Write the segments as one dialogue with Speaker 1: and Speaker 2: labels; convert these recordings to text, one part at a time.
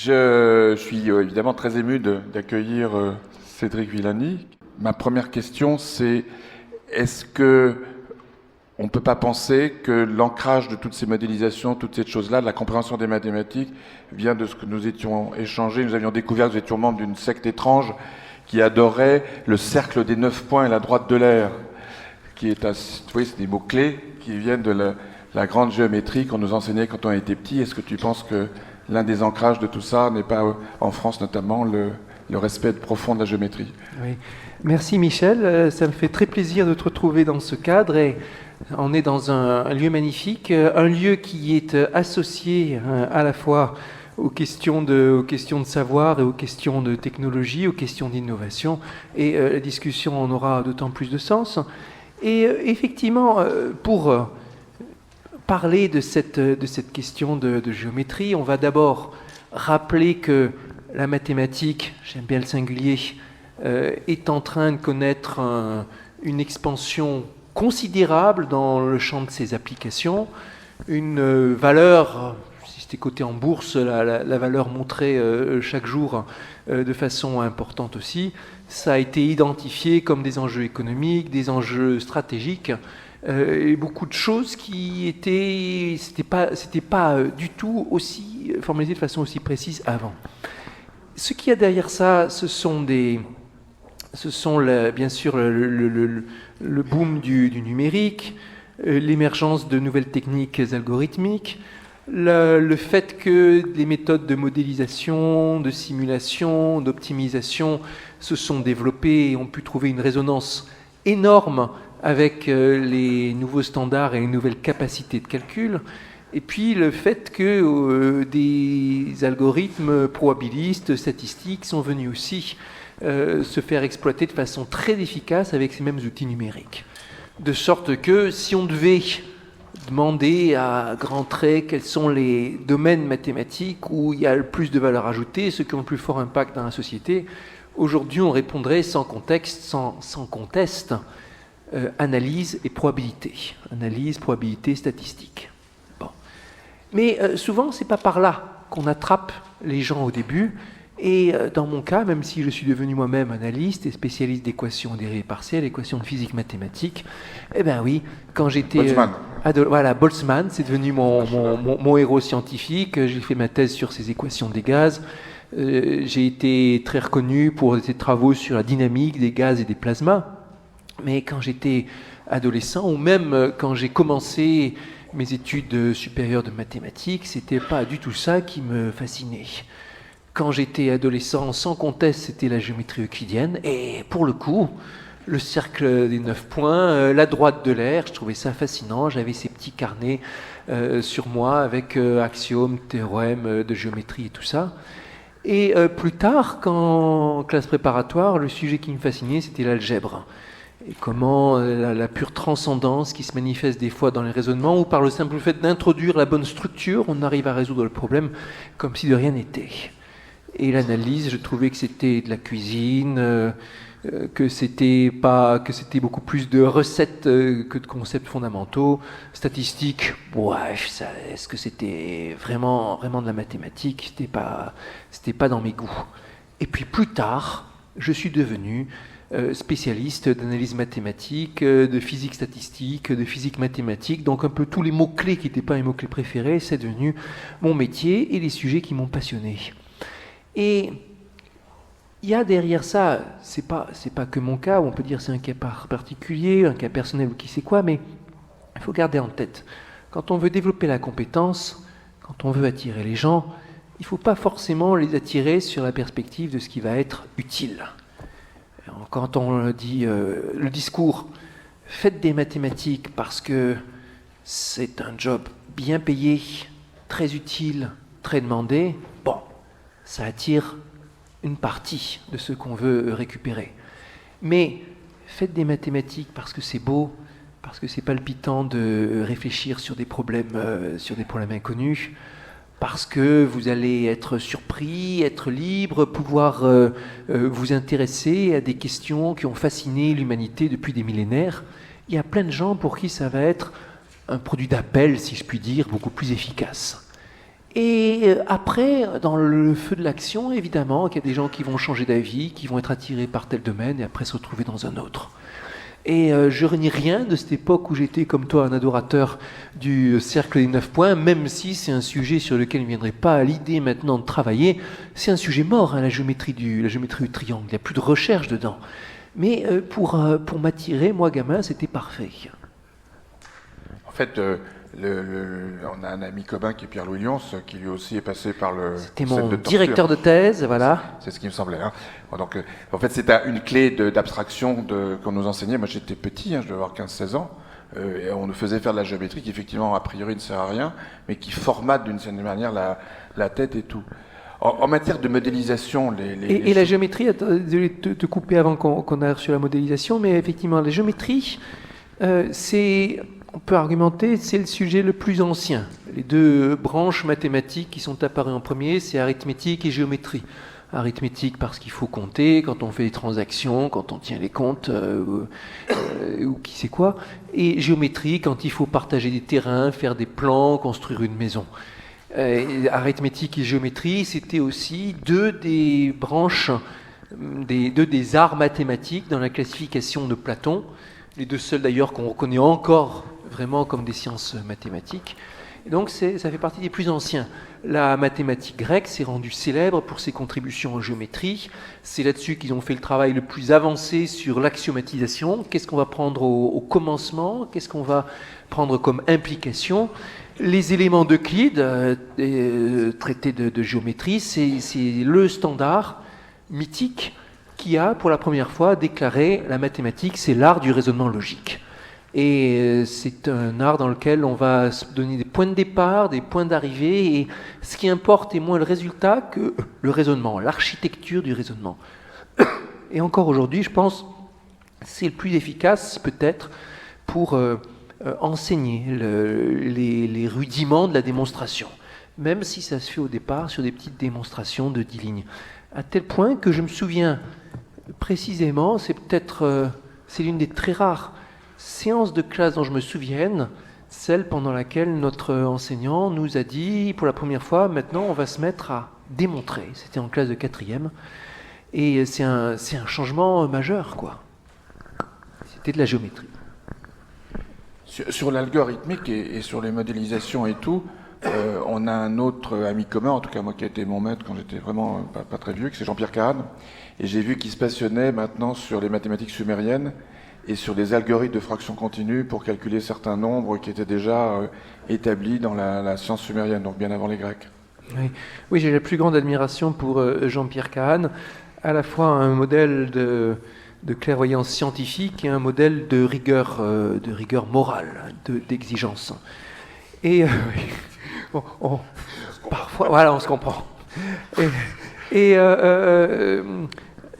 Speaker 1: Je suis évidemment très ému d'accueillir Cédric Villani. Ma première question, c'est est-ce que on ne peut pas penser que l'ancrage de toutes ces modélisations, toutes ces choses-là, de la compréhension des mathématiques, vient de ce que nous étions échangés. Nous avions découvert que vous étiez membre d'une secte étrange qui adorait le cercle des 9 points et la droite de l'air, qui est, vous voyez, c'est des mots-clés qui viennent de la grande géométrie qu'on nous enseignait quand on était petit. Est-ce que tu penses que l'un des ancrages de tout ça n'est pas, en France notamment, le respect profond de la géométrie?
Speaker 2: Oui. Merci Michel, ça me fait très plaisir de te retrouver dans ce cadre. Et on est dans un lieu magnifique, un lieu qui est associé à la fois aux questions de savoir et aux questions de technologie, aux questions d'innovation. Et la discussion en aura d'autant plus de sens. Et effectivement, pour parler de cette question de géométrie, on va d'abord rappeler que la mathématique, j'aime bien le singulier, est en train de connaître une expansion considérable dans le champ de ses applications, une valeur, si c'était coté en bourse, la valeur montrée chaque jour de façon importante aussi. Ça a été identifié comme des enjeux économiques, des enjeux stratégiques, et beaucoup de choses qui c'était pas du tout aussi formalisé de façon aussi précise avant. Ce qu'il y a derrière ça, ce sont bien sûr le boom du numérique, l'émergence de nouvelles techniques algorithmiques, le fait que les méthodes de modélisation, de simulation, d'optimisation se sont développées et ont pu trouver une résonance énorme avec les nouveaux standards et les nouvelles capacités de calcul. Et puis le fait que des algorithmes probabilistes, statistiques sont venus aussi se faire exploiter de façon très efficace avec ces mêmes outils numériques. De sorte que si on devait demander à grands traits quels sont les domaines mathématiques où il y a le plus de valeur ajoutée, ceux qui ont le plus fort impact dans la société, aujourd'hui on répondrait sans conteste, analyse et probabilité. Analyse, probabilité, statistique. Bon. Mais souvent, c'est pas par là qu'on attrape les gens au début. Et dans mon cas, même si je suis devenu moi-même analyste et spécialiste d'équations dérivées partielles, équations de physique mathématique, eh bien oui, quand j'étais...
Speaker 1: Boltzmann.
Speaker 2: Voilà, Boltzmann, c'est devenu mon héros scientifique. J'ai fait ma thèse sur ces équations des gaz. J'ai été très reconnu pour des travaux sur la dynamique des gaz et des plasmas. Mais quand j'étais adolescent, ou même quand j'ai commencé mes études supérieures de mathématiques, c'était pas du tout ça qui me fascinait. Quand j'étais adolescent, sans conteste, c'était la géométrie euclidienne. Et pour le coup, le cercle des 9 points, la droite de l'air, je trouvais ça fascinant. J'avais ces petits carnets sur moi avec axiomes, théorèmes de géométrie et tout ça. Et plus tard, en classe préparatoire, le sujet qui me fascinait, c'était l'algèbre. Et comment la pure transcendance qui se manifeste des fois dans les raisonnements, ou par le simple fait d'introduire la bonne structure, on arrive à résoudre le problème comme si de rien n'était. Et l'analyse, je trouvais que c'était de la cuisine, que c'était beaucoup plus de recettes que de concepts fondamentaux. Statistiques, bref, est-ce que c'était vraiment de la mathématique? C'était pas dans mes goûts. Et puis plus tard, je suis devenu spécialiste d'analyse mathématique, de physique statistique, de physique mathématique, donc un peu tous les mots-clés qui n'étaient pas mes mots-clés préférés, c'est devenu mon métier et les sujets qui m'ont passionné. Et il y a derrière ça, c'est pas que mon cas, où on peut dire c'est un cas particulier, un cas personnel ou qui sait quoi, mais il faut garder en tête, quand on veut développer la compétence, quand on veut attirer les gens, il ne faut pas forcément les attirer sur la perspective de ce qui va être utile. Quand on dit le discours « faites des mathématiques parce que c'est un job bien payé, très utile, très demandé », bon, ça attire une partie de ceux qu'on veut récupérer. Mais faites des mathématiques parce que c'est beau, parce que c'est palpitant de réfléchir sur des problèmes inconnus, parce que vous allez être surpris, être libre, pouvoir vous intéresser à des questions qui ont fasciné l'humanité depuis des millénaires. Il y a plein de gens pour qui ça va être un produit d'appel, si je puis dire, beaucoup plus efficace. Et après, dans le feu de l'action, évidemment, qu'il y a des gens qui vont changer d'avis, qui vont être attirés par tel domaine et après se retrouver dans un autre. Et je renie rien de cette époque où j'étais, comme toi, un adorateur du cercle des 9 points, même si c'est un sujet sur lequel il ne viendrait pas à l'idée maintenant de travailler. C'est un sujet mort, hein, la géométrie du triangle. Il n'y a plus de recherche dedans. Mais pour m'attirer, moi, gamin, c'était parfait.
Speaker 1: En fait, on a un ami commun qui est Pierre-Louis Lyons, qui lui aussi est passé par le...
Speaker 2: C'était mon directeur de thèse, voilà.
Speaker 1: C'est ce qui me semblait. Hein. Donc, en fait, c'est une clé d'abstraction qu'on nous enseignait. Moi, j'étais petit, hein, je devais avoir 15-16 ans. Et on nous faisait faire de la géométrie qui, effectivement, a priori, ne sert à rien, mais qui formate d'une certaine manière la tête et tout. En matière de modélisation,
Speaker 2: Et la géométrie, désolé de te couper avant qu'on aille sur la modélisation, mais effectivement, la géométrie, on peut argumenter, c'est le sujet le plus ancien. Les deux branches mathématiques qui sont apparues en premier, c'est arithmétique et géométrie. Arithmétique parce qu'il faut compter quand on fait des transactions, quand on tient les comptes, ou qui sait quoi. Et géométrie quand il faut partager des terrains, faire des plans, construire une maison. Arithmétique et géométrie, c'était aussi deux des branches, deux des arts mathématiques dans la classification de Platon. Les deux seuls d'ailleurs qu'on reconnaît encore vraiment comme des sciences mathématiques. Et donc ça fait partie des plus anciens. La mathématique grecque s'est rendue célèbre pour ses contributions en géométrie. C'est là-dessus qu'ils ont fait le travail le plus avancé sur l'axiomatisation. Qu'est-ce qu'on va prendre au commencement? Qu'est-ce qu'on va prendre comme implication? Les éléments d'Euclide, traité de géométrie, c'est le standard mythique qui a pour la première fois déclaré la mathématique, c'est l'art du raisonnement logique. Et c'est un art dans lequel on va se donner des points de départ, des points d'arrivée, et ce qui importe est moins le résultat que le raisonnement, l'architecture du raisonnement. Et encore aujourd'hui, je pense, c'est le plus efficace peut-être pour enseigner les rudiments de la démonstration, même si ça se fait au départ sur des petites démonstrations de 10 lignes. À tel point que je me souviens précisément, c'est l'une des très rares séances de classe dont je me souvienne, celle pendant laquelle notre enseignant nous a dit, pour la première fois, maintenant on va se mettre à démontrer. C'était en classe de 4e. Et c'est un changement majeur, quoi. C'était de la géométrie.
Speaker 1: Sur l'algorithmique et sur les modélisations et tout, on a un autre ami commun, en tout cas moi qui a été mon maître quand j'étais vraiment pas très vieux, que c'est Jean-Pierre Kahn. Et j'ai vu qu'il se passionnait maintenant sur les mathématiques sumériennes et sur des algorithmes de fraction continue pour calculer certains nombres qui étaient déjà établis dans la science sumérienne, donc bien avant les Grecs.
Speaker 2: Oui, j'ai la plus grande admiration pour Jean-Pierre Kahn, à la fois un modèle de clairvoyance scientifique et un modèle de rigueur morale, d'exigence. Et parfois, voilà, on se comprend.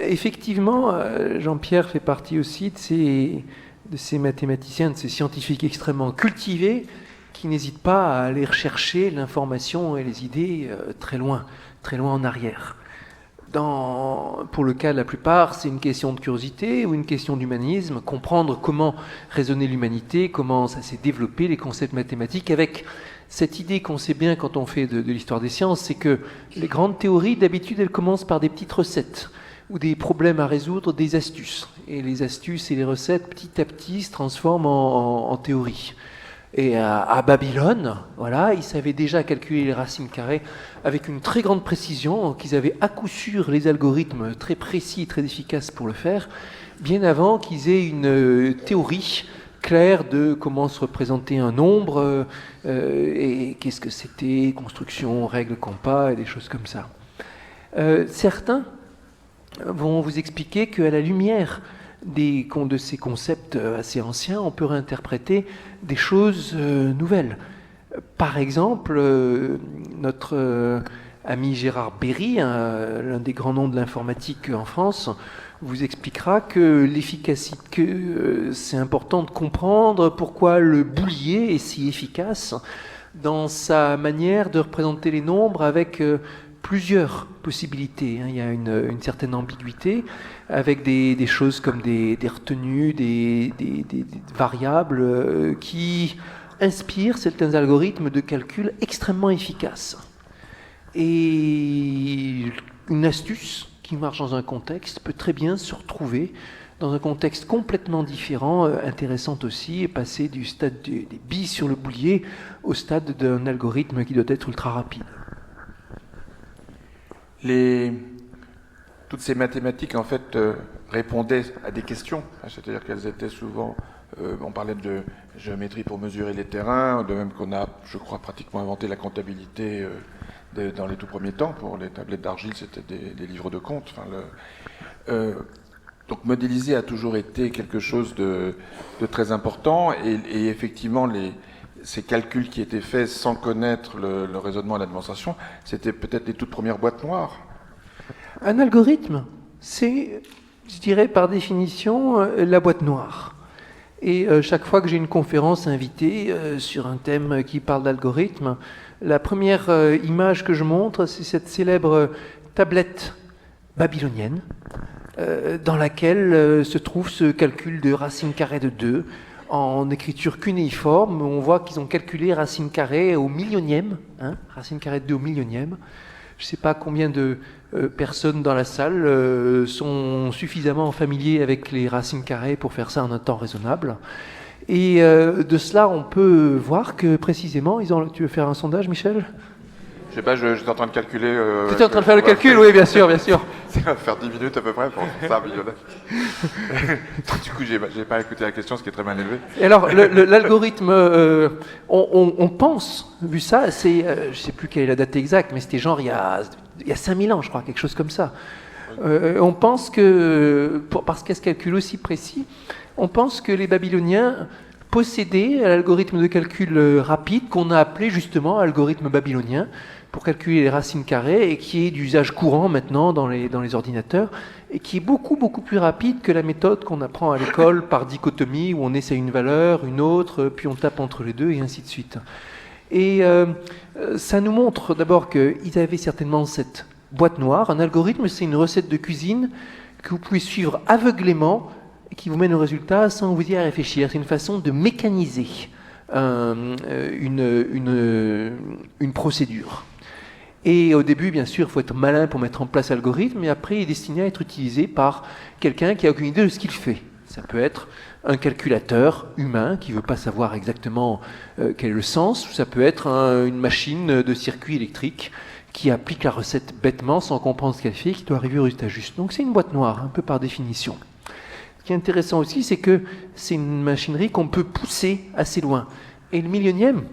Speaker 2: Effectivement, Jean-Pierre fait partie aussi de ces mathématiciens, de ces scientifiques extrêmement cultivés qui n'hésitent pas à aller rechercher l'information et les idées très loin en arrière. Pour le cas de la plupart, c'est une question de curiosité ou une question d'humanisme, comprendre comment raisonnait l'humanité, comment ça s'est développé, les concepts mathématiques, avec cette idée qu'on sait bien quand on fait de l'histoire des sciences, c'est que les grandes théories, d'habitude, elles commencent par des petites recettes ou des problèmes à résoudre, des astuces. Et les astuces et les recettes, petit à petit, se transforment en théorie. Et à Babylone, voilà, ils savaient déjà calculer les racines carrées avec une très grande précision, qu'ils avaient à coup sûr les algorithmes très précis, très efficaces pour le faire, bien avant qu'ils aient une théorie claire de comment se représenter un nombre, et qu'est-ce que c'était, construction, règles, compas, et des choses comme ça. Certains vont vous expliquer qu'à la lumière de ces concepts assez anciens, on peut réinterpréter des choses nouvelles. Par exemple, notre ami Gérard Berry, l'un des grands noms de l'informatique en France, vous expliquera que c'est important de comprendre pourquoi le boulier est si efficace dans sa manière de représenter les nombres avec plusieurs possibilités. Il y a une certaine ambiguïté avec des choses comme des retenues, des variables qui inspirent certains algorithmes de calcul extrêmement efficaces. Et une astuce qui marche dans un contexte peut très bien se retrouver dans un contexte complètement différent, intéressant aussi, et passer du stade des billes sur le boulier au stade d'un algorithme qui doit être ultra rapide.
Speaker 1: Toutes ces mathématiques, en fait, répondaient à des questions, c'est-à-dire qu'elles étaient souvent... on parlait de géométrie pour mesurer les terrains, de même qu'on a, je crois, pratiquement inventé la comptabilité dans les tout premiers temps. Pour les tablettes d'argile, c'était des livres de comptes. Donc modéliser a toujours été quelque chose de très important, et effectivement, ces calculs qui étaient faits sans connaître le raisonnement et la démonstration, c'était peut-être les toutes premières boîtes noires.
Speaker 2: Un algorithme, c'est, je dirais par définition, la boîte noire. Et chaque fois que j'ai une conférence invitée sur un thème qui parle d'algorithme, la première image que je montre, c'est cette célèbre tablette babylonienne dans laquelle se trouve ce calcul de racine carrée de 2 en écriture cunéiforme. On voit qu'ils ont calculé racine carrée au millionième, racine carrée de 2 au millionième. Je ne sais pas combien de personnes dans la salle sont suffisamment familiers avec les racines carrées pour faire ça en un temps raisonnable. Et de cela, on peut voir que précisément, tu veux faire un sondage, Michel ?
Speaker 1: Je sais pas, j'étais en train de calculer...
Speaker 2: Tu étais en train de faire le calcul, oui, bien sûr, bien sûr.
Speaker 1: Ça va faire 10 minutes à peu près pour ça, millionnaire. Du coup, j'ai pas écouté la question, ce qui est très mal élevé.
Speaker 2: Et alors, l'algorithme, on pense, vu ça, c'est, je sais plus quelle est la date exacte, mais c'était genre il y a 5000 ans, je crois, quelque chose comme ça. On pense que, parce qu'il y a ce calcul aussi précis, on pense que les Babyloniens possédaient l'algorithme de calcul rapide qu'on a appelé justement algorithme babylonien, pour calculer les racines carrées, et qui est d'usage courant maintenant dans les ordinateurs, et qui est beaucoup, beaucoup plus rapide que la méthode qu'on apprend à l'école par dichotomie, où on essaie une valeur, une autre, puis on tape entre les deux, et ainsi de suite. Et ça nous montre d'abord qu'ils avaient certainement cette boîte noire. Un algorithme, c'est une recette de cuisine que vous pouvez suivre aveuglément, et qui vous mène au résultat sans vous y réfléchir. C'est une façon de mécaniser une procédure. Et au début, bien sûr, il faut être malin pour mettre en place l'algorithme, mais après, il est destiné à être utilisé par quelqu'un qui n'a aucune idée de ce qu'il fait. Ça peut être un calculateur humain qui ne veut pas savoir exactement quel est le sens, ou ça peut être une machine de circuit électrique qui applique la recette bêtement sans comprendre ce qu'elle fait, qui doit arriver au résultat juste. Donc c'est une boîte noire, un peu par définition. Ce qui est intéressant aussi, c'est que c'est une machinerie qu'on peut pousser assez loin. Et le millionième,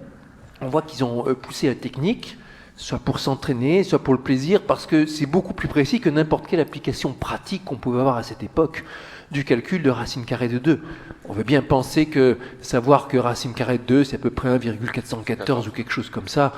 Speaker 2: on voit qu'ils ont poussé la technique, soit pour s'entraîner, soit pour le plaisir, parce que c'est beaucoup plus précis que n'importe quelle application pratique qu'on pouvait avoir à cette époque du calcul de racine carrée de 2. On veut bien penser que savoir que racine carrée de 2, c'est à peu près 1,414 ou quelque chose comme ça,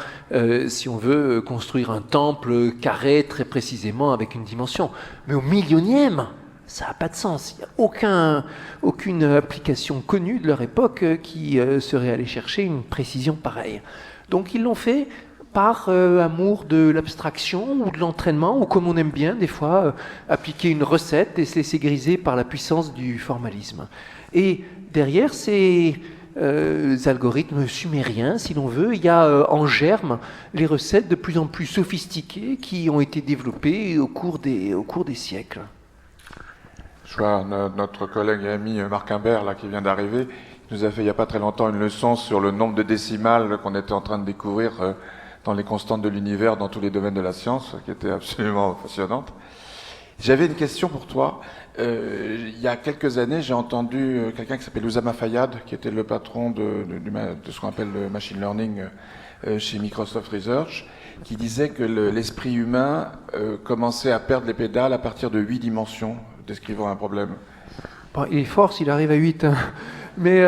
Speaker 2: si on veut construire un temple carré très précisément avec une dimension. Mais au millionième, ça n'a pas de sens. Il n'y a aucune application connue de leur époque qui serait allée chercher une précision pareille. Donc ils l'ont fait par amour de l'abstraction ou de l'entraînement, ou comme on aime bien des fois, appliquer une recette et se laisser griser par la puissance du formalisme. Et derrière ces algorithmes sumériens, si l'on veut, il y a en germe les recettes de plus en plus sophistiquées qui ont été développées au cours des siècles.
Speaker 1: Je vois notre collègue et ami Marc Imbert, là, qui vient d'arriver, nous a fait il n'y a pas très longtemps une leçon sur le nombre de décimales qu'on était en train de découvrir dans les constantes de l'univers, dans tous les domaines de la science, qui était absolument passionnante. J'avais une question pour toi. Il y a quelques années, j'ai entendu quelqu'un qui s'appelle Oussama Fayyad, qui était le patron de ce qu'on appelle le machine learning chez Microsoft Research, qui disait que l'esprit humain commençait à perdre les pédales à partir de 8 dimensions, décrivant un problème.
Speaker 2: Bon, il est fort s'il arrive à 8, hein. Mais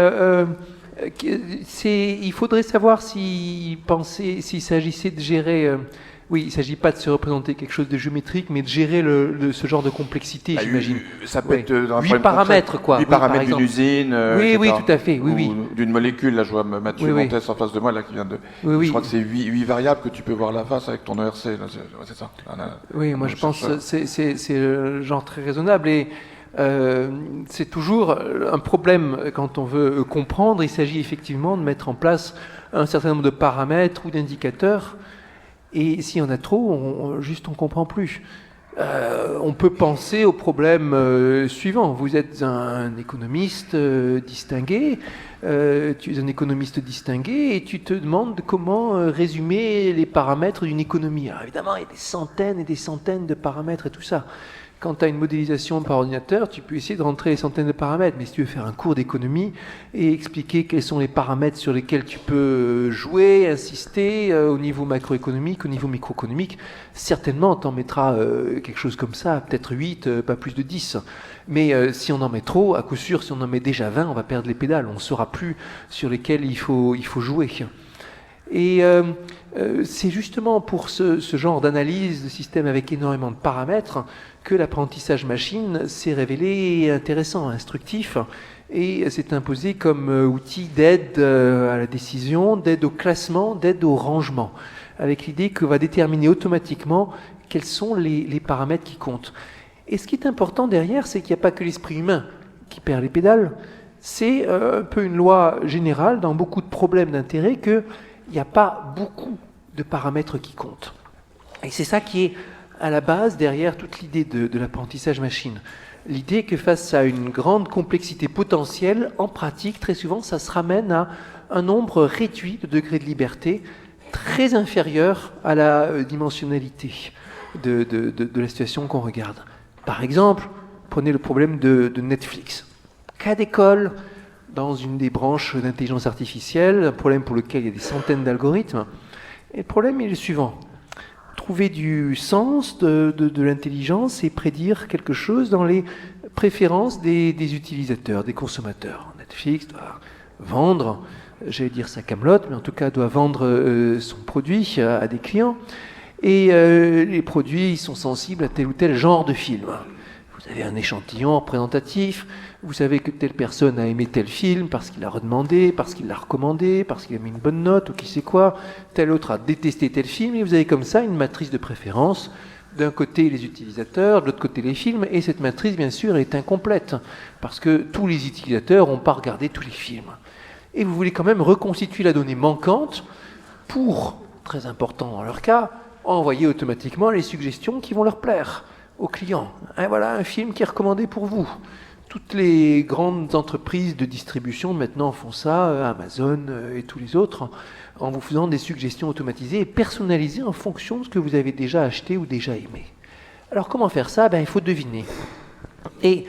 Speaker 2: il faudrait savoir s'il s'agissait de gérer... oui, il ne s'agit pas de se représenter quelque chose de géométrique, mais de gérer ce genre de complexité, j'imagine.
Speaker 1: Ça peut être dans
Speaker 2: 8 paramètres, quoi.
Speaker 1: 8 paramètres d'une usine,
Speaker 2: oui,
Speaker 1: etc.
Speaker 2: oui, tout à fait. Oui, oui.
Speaker 1: D'une molécule. Là, je vois Mathieu Montes en face de moi, là, qui vient de...
Speaker 2: Oui,
Speaker 1: je crois que c'est 8 variables que tu peux voir la face avec ton ERC. Là, c'est ça.
Speaker 2: Oui, moi, je pense que c'est le genre très raisonnable. Et c'est toujours un problème quand on veut comprendre. Il s'agit effectivement de mettre en place un certain nombre de paramètres ou d'indicateurs Et s'il y en a trop, on comprend plus. On peut penser au problème suivant. Vous êtes un économiste distingué, tu es un économiste distingué et tu te demandes comment résumer les paramètres d'une économie. Alors évidemment, il y a des centaines et des centaines de paramètres et tout ça. Quand tu as une modélisation par ordinateur, tu peux essayer de rentrer les centaines de paramètres. Mais si tu veux faire un cours d'économie et expliquer quels sont les paramètres sur lesquels tu peux jouer, insister au niveau macroéconomique, au niveau microéconomique, certainement tu en mettras quelque chose comme ça, peut-être 8, pas plus de 10. Mais si on en met trop, à coup sûr, si on en met déjà 20, on va perdre les pédales. On ne saura plus sur lesquels il faut jouer. Et c'est justement pour ce genre d'analyse de système avec énormément de paramètres que l'apprentissage machine s'est révélé intéressant, instructif, et s'est imposé comme outil d'aide à la décision, d'aide au classement, d'aide au rangement, avec l'idée qu'on va déterminer automatiquement quels sont les paramètres qui comptent. Et ce qui est important derrière, c'est qu'il n'y a pas que l'esprit humain qui perd les pédales, c'est un peu une loi générale dans beaucoup de problèmes d'intérêt qu'il n'y a pas beaucoup de paramètres qui comptent. Et c'est ça qui est à la base derrière toute l'idée de l'apprentissage machine. L'idée que face à une grande complexité potentielle, en pratique, très souvent, ça se ramène à un nombre réduit de degrés de liberté, très inférieur à la dimensionnalité de la situation qu'on regarde. Par exemple, prenez le problème de Netflix. Cas d'école, dans une des branches d'intelligence artificielle, un problème pour lequel il y a des centaines d'algorithmes. Et le problème est le suivant. Trouver du sens de l'intelligence et prédire quelque chose dans les préférences des utilisateurs, des consommateurs. Netflix doit vendre, j'allais dire sa camelote, mais en tout cas doit vendre son produit à des clients. Et les produits ils sont sensibles à tel ou tel genre de film. Vous avez un échantillon représentatif, vous savez que telle personne a aimé tel film parce qu'il l'a redemandé, parce qu'il l'a recommandé, parce qu'il a mis une bonne note ou qui sait quoi, tel autre a détesté tel film, et vous avez comme ça une matrice de préférence. D'un côté les utilisateurs, de l'autre côté les films, et cette matrice bien sûr est incomplète, parce que tous les utilisateurs n'ont pas regardé tous les films. Et vous voulez quand même reconstituer la donnée manquante pour, très important dans leur cas, envoyer automatiquement les suggestions qui vont leur plaire aux clients. Et voilà un film qui est recommandé pour vous. Toutes les grandes entreprises de distribution maintenant font ça, Amazon et tous les autres, en vous faisant des suggestions automatisées et personnalisées en fonction de ce que vous avez déjà acheté ou déjà aimé. Alors comment faire ça ? Il faut deviner. Et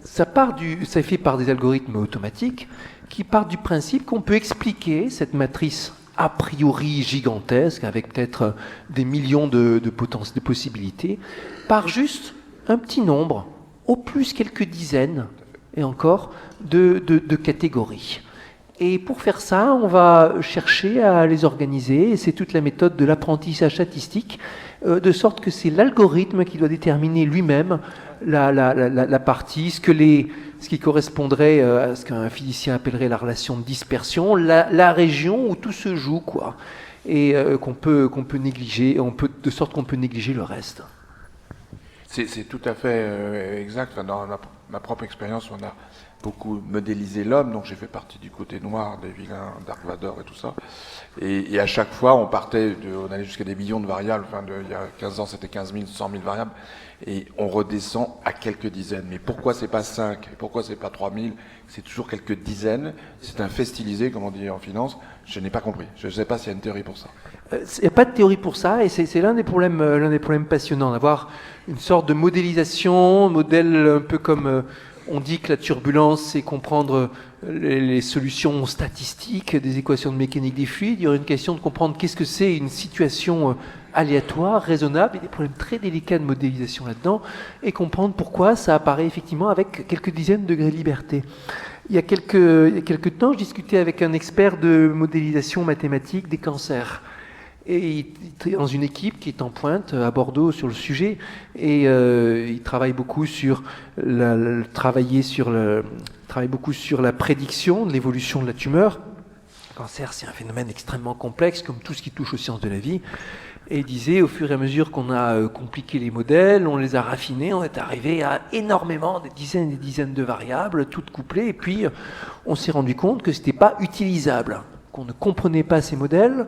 Speaker 2: ça est fait par des algorithmes automatiques qui partent du principe qu'on peut expliquer cette matrice a priori gigantesque, avec peut-être des millions de possibilités, par juste un petit nombre, au plus quelques dizaines, et encore, de catégories. Et pour faire ça, on va chercher à les organiser, et c'est toute la méthode de l'apprentissage statistique, de sorte que c'est l'algorithme qui doit déterminer lui-même la partie, ce qui correspondrait à ce qu'un physicien appellerait la relation de dispersion, la région où tout se joue, quoi, et qu'on peut négliger, de sorte qu'on peut négliger le reste.
Speaker 1: C'est tout à fait exact. Enfin, dans ma propre expérience, on a beaucoup modélisé l'homme, donc j'ai fait partie du côté noir des vilains, Dark Vador et tout ça. Et à chaque fois, on allait jusqu'à des millions de variables. Enfin, il y a 15 ans, c'était 15 000, 100 000 variables. Et on redescend à quelques dizaines. Mais pourquoi c'est pas 5 ? Et pourquoi c'est pas 3 000 ? C'est toujours quelques dizaines. C'est un fait stylisé, comme on dit en finance. Je n'ai pas compris. Je ne sais pas s'il y a une théorie pour ça.
Speaker 2: Il n'y a pas de théorie pour ça, et c'est l'un des problèmes passionnants, d'avoir une sorte de modélisation, modèle un peu comme on dit que la turbulence, c'est comprendre les solutions statistiques des équations de mécanique des fluides. Il y aurait une question de comprendre qu'est-ce que c'est une situation aléatoire, raisonnable, il y a des problèmes très délicats de modélisation là-dedans, et comprendre pourquoi ça apparaît effectivement avec quelques dizaines de degrés de liberté. Il y a quelques temps, je discutais avec un expert de modélisation mathématique des cancers. Et il est dans une équipe qui est en pointe à Bordeaux sur le sujet, et il travaille beaucoup sur la prédiction de l'évolution de la tumeur. Le cancer, c'est un phénomène extrêmement complexe, comme tout ce qui touche aux sciences de la vie. Et il disait, au fur et à mesure qu'on a compliqué les modèles, on les a raffinés, on est arrivé à énormément, des dizaines et des dizaines de variables, toutes couplées, et puis on s'est rendu compte que ce n'était pas utilisable, qu'on ne comprenait pas ces modèles,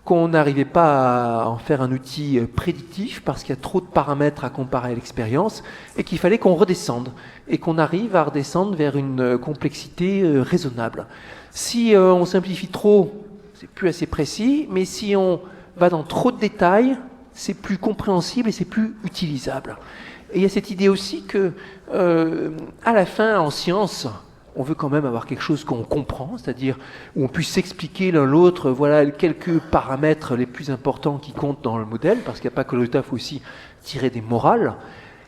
Speaker 2: qu'on n'arrivait pas à en faire un outil prédictif parce qu'il y a trop de paramètres à comparer à l'expérience et qu'il fallait qu'on redescende et qu'on arrive à redescendre vers une complexité raisonnable. Si on simplifie trop, c'est plus assez précis, mais si on va dans trop de détails, c'est plus compréhensible et c'est plus utilisable. Et il y a cette idée aussi que, à la fin, en science, on veut quand même avoir quelque chose qu'on comprend, c'est-à-dire où on puisse s'expliquer l'un l'autre, voilà quelques paramètres les plus importants qui comptent dans le modèle, parce qu'il n'y a pas que le résultat, il faut aussi tirer des morales.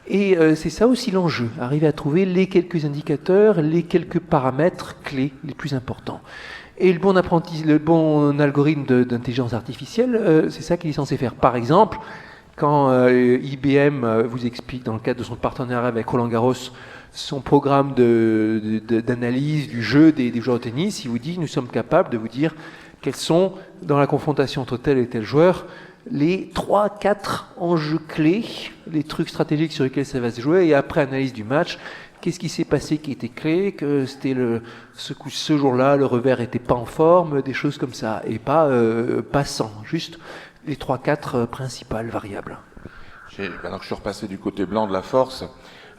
Speaker 2: Et c'est ça aussi l'enjeu, arriver à trouver les quelques indicateurs, les quelques paramètres clés les plus importants. Et le bon algorithme d'intelligence artificielle, c'est ça qu'il est censé faire. Par exemple, quand IBM vous explique, dans le cadre de son partenariat avec Roland-Garros, son programme d'analyse du jeu des joueurs de tennis, il vous dit, nous sommes capables de vous dire quels sont, dans la confrontation entre tel et tel joueur, les 3-4 enjeux clés, les trucs stratégiques sur lesquels ça va se jouer, et après analyse du match, qu'est-ce qui s'est passé qui était clé, que c'était ce jour-là, le revers n'était pas en forme, des choses comme ça, et pas 100, juste les 3-4 principales variables.
Speaker 1: Maintenant que je suis repassé du côté blanc de la force,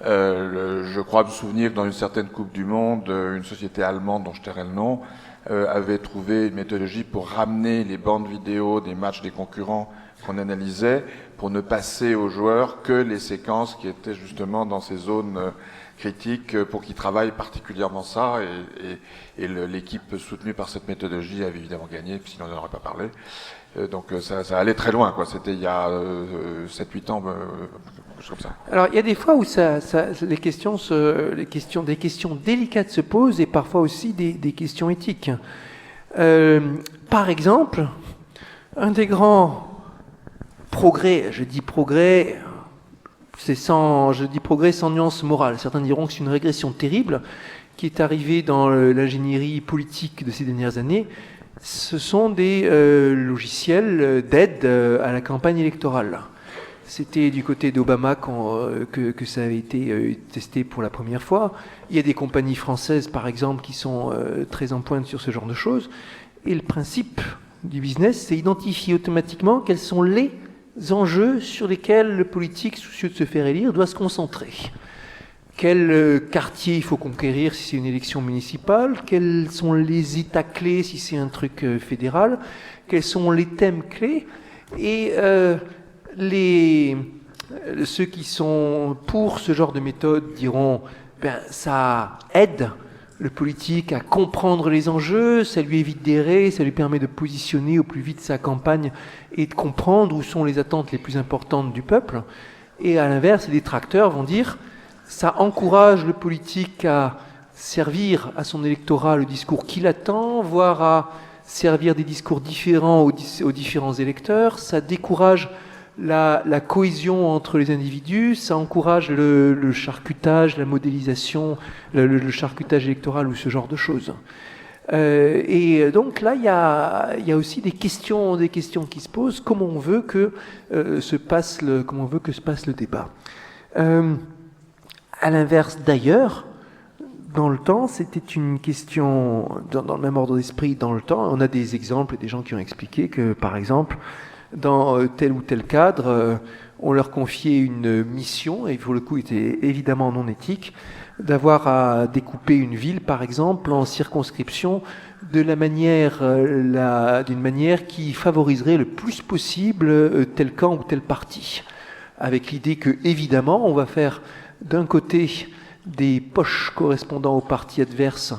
Speaker 1: je crois me souvenir que dans une certaine Coupe du Monde, une société allemande dont je tairai le nom, avait trouvé une méthodologie pour ramener les bandes vidéo des matchs des concurrents qu'on analysait pour ne passer aux joueurs que les séquences qui étaient justement dans ces zones critiques pour qu'ils travaillent particulièrement ça et l'équipe soutenue par cette méthodologie avait évidemment gagné, sinon on n'en aurait pas parlé. Donc ça allait très loin, quoi. C'était il y a 7-8 ans, comme ça.
Speaker 2: Alors il y a des fois où des questions délicates se posent et parfois aussi des questions éthiques. Par exemple, un des grands progrès, je dis progrès sans nuance morale. Certains diront que c'est une régression terrible qui est arrivée dans l'ingénierie politique de ces dernières années. Ce sont des logiciels d'aide à la campagne électorale. C'était du côté d'Obama que ça avait été testé pour la première fois. Il y a des compagnies françaises, par exemple, qui sont très en pointe sur ce genre de choses. Et le principe du business, c'est identifier automatiquement quels sont les enjeux sur lesquels le politique, soucieux de se faire élire, doit se concentrer. Quel quartier il faut conquérir si c'est une élection municipale, quels sont les états clés si c'est un truc fédéral, quels sont les thèmes clés, et ceux qui sont pour ce genre de méthode diront ça aide le politique à comprendre les enjeux, ça lui évite d'errer, ça lui permet de positionner au plus vite sa campagne et de comprendre où sont les attentes les plus importantes du peuple. Et à l'inverse, les détracteurs vont dire ça encourage le politique à servir à son électorat le discours qu'il attend, voire à servir des discours différents aux différents électeurs. Ça décourage la cohésion entre les individus, ça encourage le charcutage, la modélisation, le charcutage électoral ou ce genre de choses. Et donc là, il y a aussi des questions qui se posent. Comment on veut que se passe le débat. À l'inverse, d'ailleurs, dans le temps, c'était une question, dans le même ordre d'esprit, dans le temps, on a des exemples, des gens qui ont expliqué que, par exemple, dans tel ou tel cadre, on leur confiait une mission, et pour le coup, était évidemment non éthique, d'avoir à découper une ville, par exemple, en circonscription, d'une manière qui favoriserait le plus possible tel camp ou tel parti, avec l'idée que, évidemment, on va faire d'un côté des poches correspondant aux partis adverses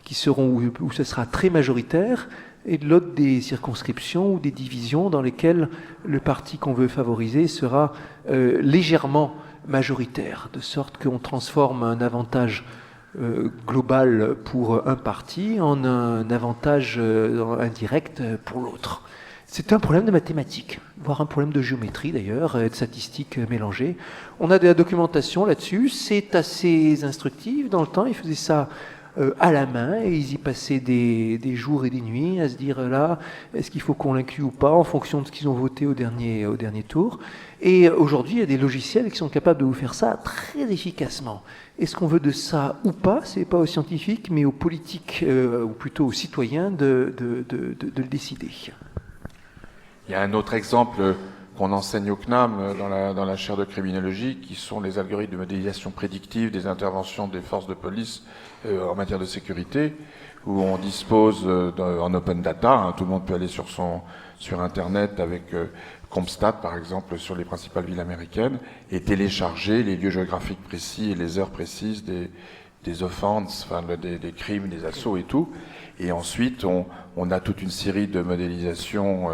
Speaker 2: qui seront où ce sera très majoritaire, et de l'autre des circonscriptions ou des divisions dans lesquelles le parti qu'on veut favoriser sera légèrement majoritaire, de sorte qu'on transforme un avantage global pour un parti en un avantage indirect pour l'autre. C'est un problème de mathématiques, voire un problème de géométrie d'ailleurs, et de statistiques mélangées. On a de la documentation là-dessus, c'est assez instructif. Dans le temps, ils faisaient ça à la main et ils y passaient des jours et des nuits à se dire là, est-ce qu'il faut qu'on l'inclue ou pas en fonction de ce qu'ils ont voté au dernier tour. Et aujourd'hui, il y a des logiciels qui sont capables de vous faire ça très efficacement. Est-ce qu'on veut de ça ou pas? C'est pas aux scientifiques, mais aux politiques, ou plutôt aux citoyens de le décider.
Speaker 1: Il y a un autre exemple qu'on enseigne au CNAM dans la chaire de criminologie, qui sont les algorithmes de modélisation prédictive des interventions des forces de police en matière de sécurité, où on dispose en open data, hein, tout le monde peut aller sur Internet avec Compstat, par exemple, sur les principales villes américaines, et télécharger les lieux géographiques précis et les heures précises des offenses, enfin, des crimes, des assauts et tout. Et ensuite, on a toute une série de modélisations,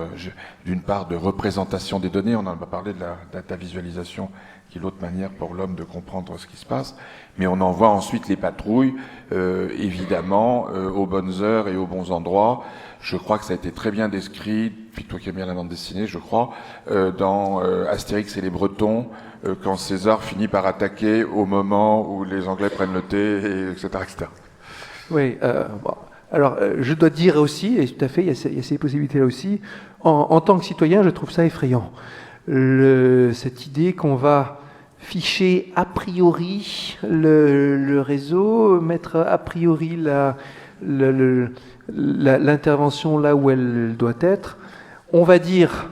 Speaker 1: d'une part de représentation des données, on en a parlé de la data visualisation, qui est l'autre manière pour l'homme de comprendre ce qui se passe, mais on envoie ensuite les patrouilles, évidemment, aux bonnes heures et aux bons endroits. Je crois que ça a été très bien décrit, puis toi qui aimes bien la bande dessinée, je crois, dans Astérix et les Bretons, quand César finit par attaquer au moment où les Anglais prennent le thé, etc., etc.
Speaker 2: Oui, bon. Alors, je dois dire aussi, et tout à fait, il y a ces possibilités-là aussi, en tant que citoyen, je trouve ça effrayant. Cette idée qu'on va ficher a priori le réseau, mettre a priori l'intervention là où elle doit être. On va dire,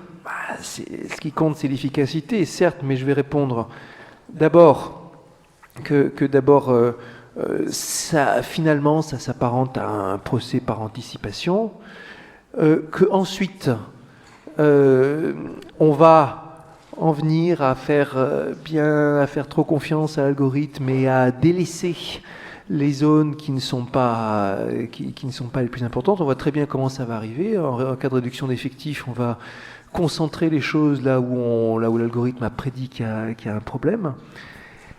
Speaker 2: ce qui compte, c'est l'efficacité, certes, mais je vais répondre d'abord que d'abord... ça, finalement, ça s'apparente à un procès par anticipation, que ensuite on va en venir à faire trop confiance à l'algorithme et à délaisser les zones qui ne sont pas les plus importantes. On voit très bien comment ça va arriver. En cas de réduction d'effectifs, on va concentrer les choses là où l'algorithme a prédit qu'il y a un problème.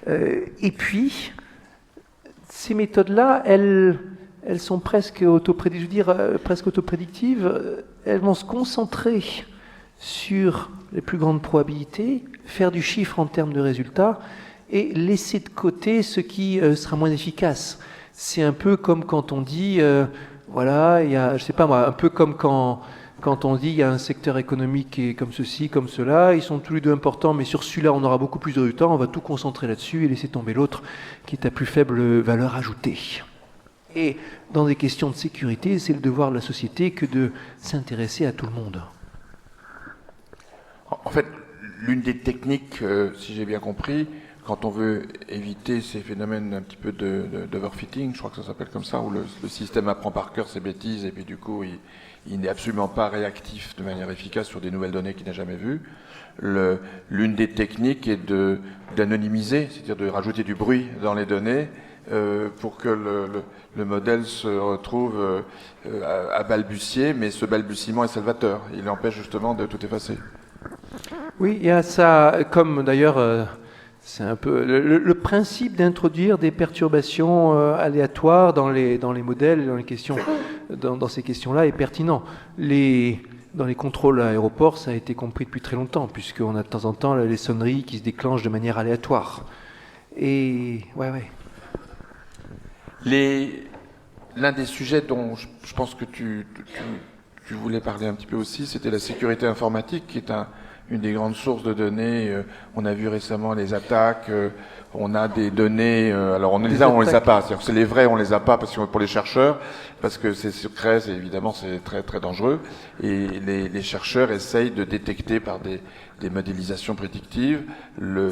Speaker 2: Et puis ces méthodes-là, elles sont presque autoprédictives. Elles vont se concentrer sur les plus grandes probabilités, faire du chiffre en termes de résultats et laisser de côté ce qui sera moins efficace. C'est un peu comme quand on dit, voilà, il y a, je sais pas moi, un peu comme quand on dit il y a un secteur économique qui est comme ceci, comme cela, ils sont tous les deux importants, mais sur celui-là on aura beaucoup plus de résultats, on va tout concentrer là-dessus et laisser tomber l'autre qui est à plus faible valeur ajoutée. Et dans des questions de sécurité, c'est le devoir de la société que de s'intéresser à tout le monde.
Speaker 1: En fait, l'une des techniques, si j'ai bien compris, quand on veut éviter ces phénomènes un petit peu d'overfitting, je crois que ça s'appelle comme ça, où le système apprend par cœur ses bêtises et puis du coup il n'est absolument pas réactif de manière efficace sur des nouvelles données qu'il n'a jamais vues. L'une des techniques est d'anonymiser, c'est-à-dire de rajouter du bruit dans les données pour que le modèle se retrouve à balbutier, mais ce balbutiement est salvateur. Il empêche justement de tout effacer.
Speaker 2: Oui, il y a ça, comme d'ailleurs... c'est un peu le principe d'introduire des perturbations aléatoires dans les modèles, dans les questions, dans ces questions-là est pertinent. Dans les contrôles à l'aéroport, ça a été compris depuis très longtemps, puisqu'on a de temps en temps les sonneries qui se déclenchent de manière aléatoire. Et ouais.
Speaker 1: L'un des sujets dont je pense que tu voulais parler un petit peu aussi, c'était la sécurité informatique, qui est une des grandes sources de données. On a vu récemment les attaques, on a des données, alors on les a, on les a pas. C'est-à-dire que c'est les vrais, on les a pas parce que pour les chercheurs, parce que c'est secret, évidemment c'est très très dangereux. Et les chercheurs essayent de détecter par des modélisations prédictives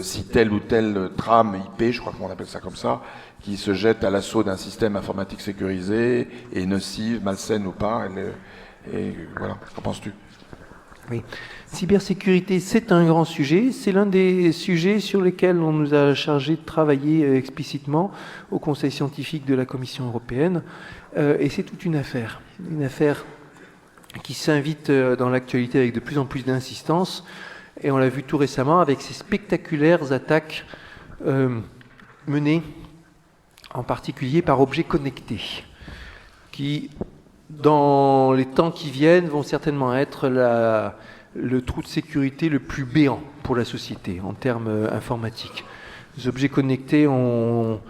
Speaker 1: si telle ou telle trame IP, je crois qu'on appelle ça comme ça, qui se jette à l'assaut d'un système informatique sécurisé et nocive, malsaine ou pas. Et voilà, qu'en penses-tu ?
Speaker 2: Oui. Cybersécurité, c'est un grand sujet. C'est l'un des sujets sur lesquels on nous a chargé de travailler explicitement au Conseil scientifique de la Commission européenne. Et c'est toute une affaire qui s'invite dans l'actualité avec de plus en plus d'insistance. Et on l'a vu tout récemment avec ces spectaculaires attaques menées en particulier par objets connectés, qui, dans les temps qui viennent, vont certainement être le trou de sécurité le plus béant pour la société en termes informatiques. Les objets connectés, on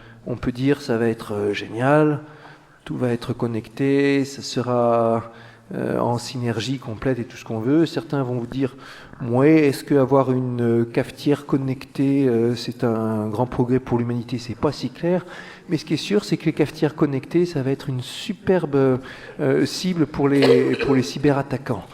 Speaker 2: peut dire ça va être génial, tout va être connecté, ça sera en synergie complète et tout ce qu'on veut. Certains vont vous dire, ouais, est-ce qu'avoir une cafetière connectée, c'est un grand progrès pour l'humanité? C'est pas si clair. Mais ce qui est sûr, c'est que les cafetières connectées, ça va être une superbe cible pour les cyberattaquants.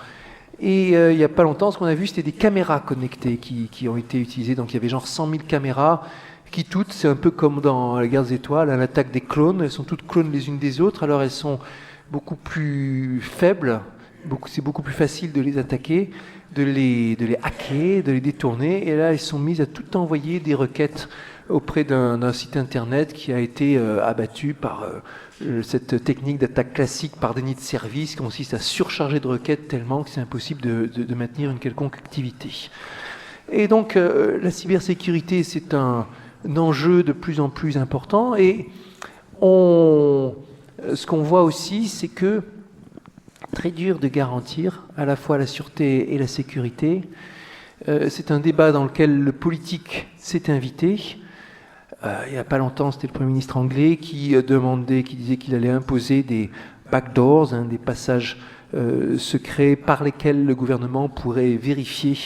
Speaker 2: Et il n'y a pas longtemps, ce qu'on a vu, c'était des caméras connectées qui ont été utilisées. Donc il y avait genre 100 000 caméras qui toutes, c'est un peu comme dans la guerre des étoiles, à l'attaque des clones. Elles sont toutes clones les unes des autres, alors elles sont beaucoup plus faibles, c'est beaucoup plus facile de les attaquer, de les hacker, de les détourner. Et là, elles sont mises à tout envoyer des requêtes auprès d'un site internet qui a été abattu par cette technique d'attaque classique par déni de service qui consiste à surcharger de requêtes tellement que c'est impossible de maintenir une quelconque activité. Et donc la cybersécurité, c'est un enjeu de plus en plus important, et ce qu'on voit aussi, c'est que très dur de garantir à la fois la sûreté et la sécurité. C'est un débat dans lequel le politique s'est invité. Il n'y a pas longtemps, c'était le Premier ministre anglais qui disait qu'il allait imposer des backdoors, des passages secrets par lesquels le gouvernement pourrait vérifier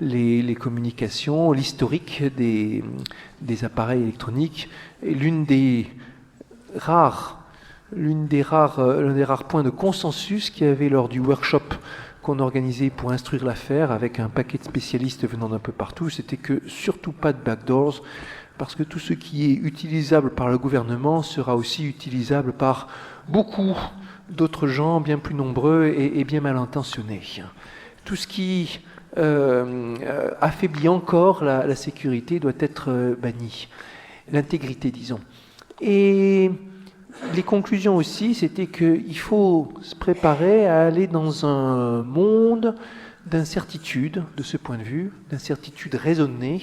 Speaker 2: les communications, l'historique des appareils électroniques. Et l'un des rares points de consensus qu'il y avait lors du workshop qu'on organisait pour instruire l'affaire avec un paquet de spécialistes venant d'un peu partout, c'était que surtout pas de backdoors, parce que tout ce qui est utilisable par le gouvernement sera aussi utilisable par beaucoup d'autres gens bien plus nombreux et bien mal intentionnés. Tout ce qui affaiblit encore la sécurité doit être banni. L'intégrité, disons. Et les conclusions aussi, c'était qu'il faut se préparer à aller dans un monde d'incertitude, de ce point de vue, d'incertitude raisonnée,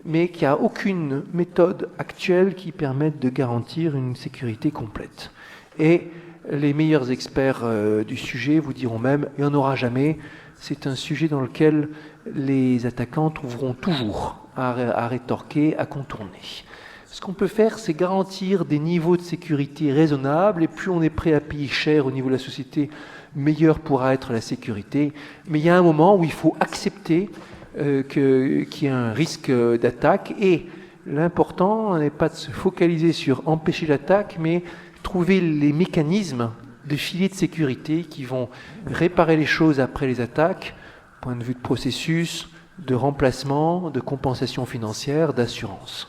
Speaker 2: mais qu'il n'y a aucune méthode actuelle qui permette de garantir une sécurité complète. Et les meilleurs experts du sujet vous diront même, il n'y en aura jamais. C'est un sujet dans lequel les attaquants trouveront toujours à rétorquer, à contourner. Ce qu'on peut faire, c'est garantir des niveaux de sécurité raisonnables, et plus on est prêt à payer cher au niveau de la société, meilleure pourra être la sécurité. Mais il y a un moment où il faut accepter qu'il y a un risque d'attaque, et l'important n'est pas de se focaliser sur empêcher l'attaque, mais trouver les mécanismes de filets de sécurité qui vont réparer les choses après les attaques, point de vue de processus, de remplacement, de compensation financière, d'assurance.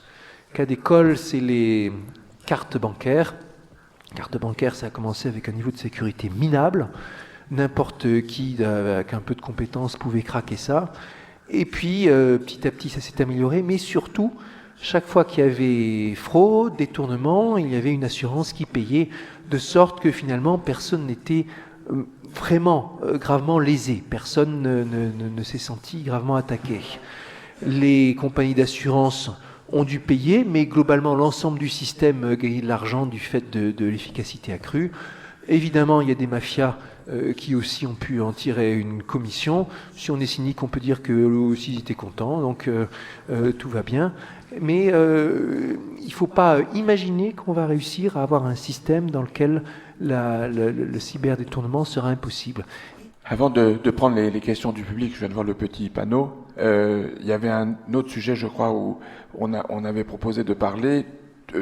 Speaker 2: Cas d'école, c'est les cartes bancaires. Carte bancaire, ça a commencé avec un niveau de sécurité minable. N'importe qui, avec un peu de compétences, pouvait craquer ça. Et puis, petit à petit, ça s'est amélioré. Mais surtout, chaque fois qu'il y avait fraude, détournement, il y avait une assurance qui payait, de sorte que finalement, personne n'était vraiment gravement lésé. Personne ne s'est senti gravement attaqué. Les compagnies d'assurance ont dû payer, mais globalement, l'ensemble du système gagnait de l'argent du fait de l'efficacité accrue. Évidemment, il y a des mafias qui aussi ont pu en tirer une commission. Si on est cynique, on peut dire qu'eux aussi ils étaient contents, donc tout va bien. Mais il ne faut pas imaginer qu'on va réussir à avoir un système dans lequel le cyberdétournement sera impossible.
Speaker 1: Avant de prendre les questions du public, je viens de voir le petit panneau. Il y avait un autre sujet, je crois, où on avait proposé de parler.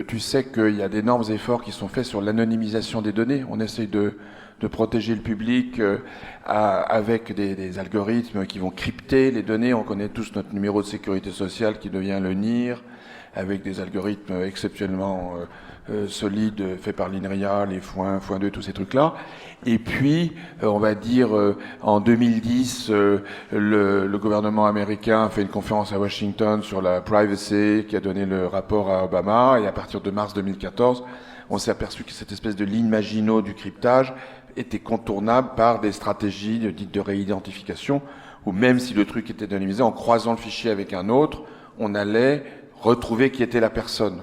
Speaker 1: Tu sais qu'il y a d'énormes efforts qui sont faits sur l'anonymisation des données. On essaye de protéger le public avec des algorithmes qui vont crypter les données. On connaît tous notre numéro de sécurité sociale qui devient le NIR, avec des algorithmes exceptionnellement solides faits par l'INRIA, les Foin2, tous ces trucs-là. Et puis, on va dire, en 2010, le gouvernement américain a fait une conférence à Washington sur la privacy, qui a donné le rapport à Obama, et à partir de mars 2014, on s'est aperçu que cette espèce de ligne Maginot du cryptage était contournable par des stratégies dites de réidentification, où même si le truc était anonymisé, en croisant le fichier avec un autre, on allait retrouver qui était la personne.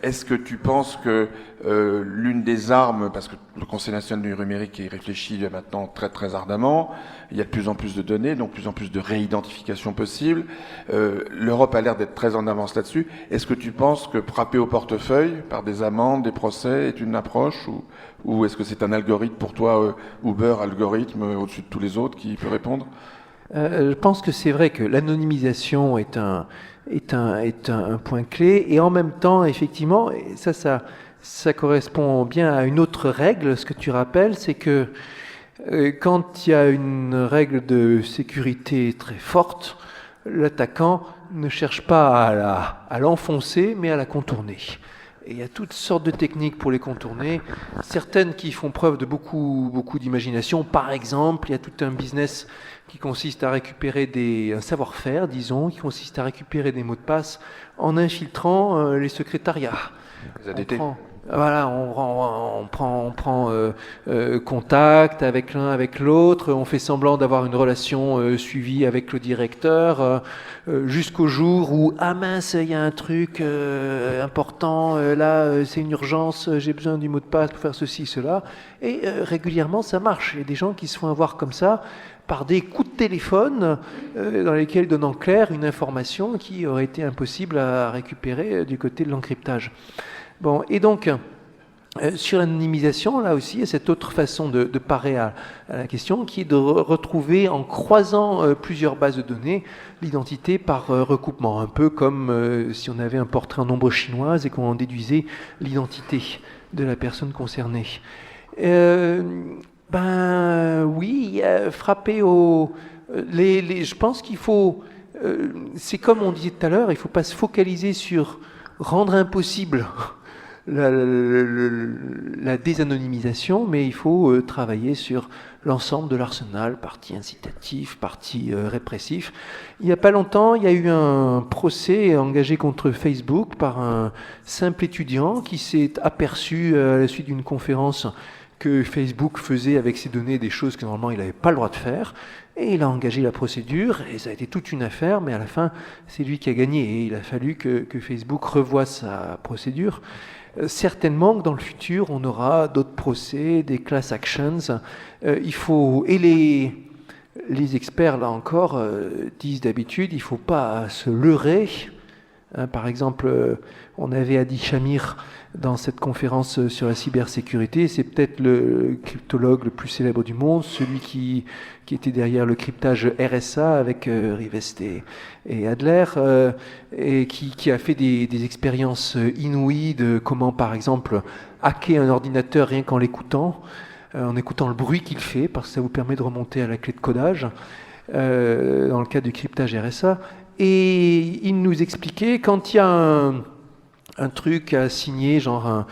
Speaker 1: Est-ce que tu penses que l'une des armes, parce que le Conseil national du numérique y réfléchit maintenant très très ardemment, il y a de plus en plus de données, donc de plus en plus de réidentification possible, l'Europe a l'air d'être très en avance là-dessus. Est-ce que tu penses que frapper au portefeuille par des amendes, des procès est une approche, ou est-ce que c'est un algorithme pour toi, Uber, algorithme au-dessus de tous les autres qui peut répondre?
Speaker 2: Je pense que c'est vrai que l'anonymisation est un point clé, et en même temps, effectivement, et ça correspond bien à une autre règle. Ce que tu rappelles, c'est que Quand il y a une règle de sécurité très forte, l'attaquant ne cherche pas à l'enfoncer, mais à la contourner. Et il y a toutes sortes de techniques pour les contourner, certaines qui font preuve de beaucoup d'imagination. Par exemple, il y a tout un business qui consiste à récupérer un savoir-faire, disons, qui consiste à récupérer des mots de passe en infiltrant les secrétariats.
Speaker 1: Les ADT.
Speaker 2: Voilà, on prend contact avec l'un, avec l'autre, on fait semblant d'avoir une relation suivie avec le directeur, jusqu'au jour où, ah mince, il y a un truc important, là, c'est une urgence, j'ai besoin du mot de passe pour faire ceci, cela. Et régulièrement, ça marche. Il y a des gens qui se font avoir comme ça, par des coups de téléphone dans lesquels ils donnent en clair une information qui aurait été impossible à récupérer du côté de l'encryptage. Bon, et donc, sur l'anonymisation, là aussi, il y a cette autre façon de parer à la question, qui est de retrouver, en croisant plusieurs bases de données, l'identité par recoupement, un peu comme si on avait un portrait en nombre chinoise et qu'on en déduisait l'identité de la personne concernée. Oui, frapper je pense qu'il faut... c'est comme on disait tout à l'heure, il ne faut pas se focaliser sur rendre impossible la désanonymisation, mais il faut travailler sur l'ensemble de l'arsenal, partie incitatif, partie répressif. Il n'y a pas longtemps, il y a eu un procès engagé contre Facebook par un simple étudiant qui s'est aperçu à la suite d'une conférence que Facebook faisait avec ses données des choses que normalement il n'avait pas le droit de faire. Et il a engagé la procédure, et ça a été toute une affaire, mais à la fin, c'est lui qui a gagné. Et il a fallu que Facebook revoie sa procédure. Certainement que dans le futur, on aura d'autres procès, des class actions. Et les experts, là encore, disent d'habitude, il ne faut pas se leurrer. Par exemple, on avait Adi Shamir dans cette conférence sur la cybersécurité. C'est peut-être le cryptologue le plus célèbre du monde, celui qui était derrière le cryptage RSA avec Rivest et Adler, et qui a fait des expériences inouïes de comment, par exemple, hacker un ordinateur rien qu'en l'écoutant, en écoutant le bruit qu'il fait, parce que ça vous permet de remonter à la clé de codage, dans le cas du cryptage RSA. Et il nous expliquait, quand il y a un truc à signer, genre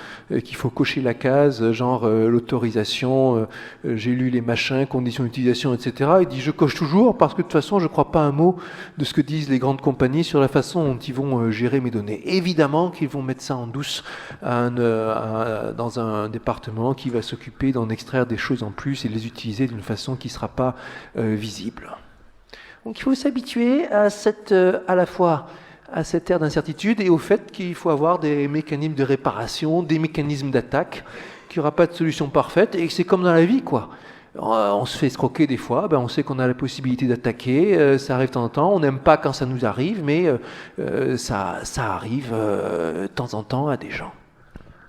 Speaker 2: qu'il faut cocher la case, genre l'autorisation, j'ai lu les machins, conditions d'utilisation, etc. Il dit, je coche toujours parce que de toute façon, je ne crois pas un mot de ce que disent les grandes compagnies sur la façon dont ils vont gérer mes données. Évidemment qu'ils vont mettre ça en douce dans un département qui va s'occuper d'en extraire des choses en plus et de les utiliser d'une façon qui ne sera pas visible. Donc il faut s'habituer à la fois à cette ère d'incertitude et au fait qu'il faut avoir des mécanismes de réparation, des mécanismes d'attaque, qu'il n'y aura pas de solution parfaite et que c'est comme dans la vie, quoi. On se fait escroquer des fois, on sait qu'on a la possibilité d'attaquer, ça arrive de temps en temps, on n'aime pas quand ça nous arrive, mais ça arrive de temps en temps à des gens.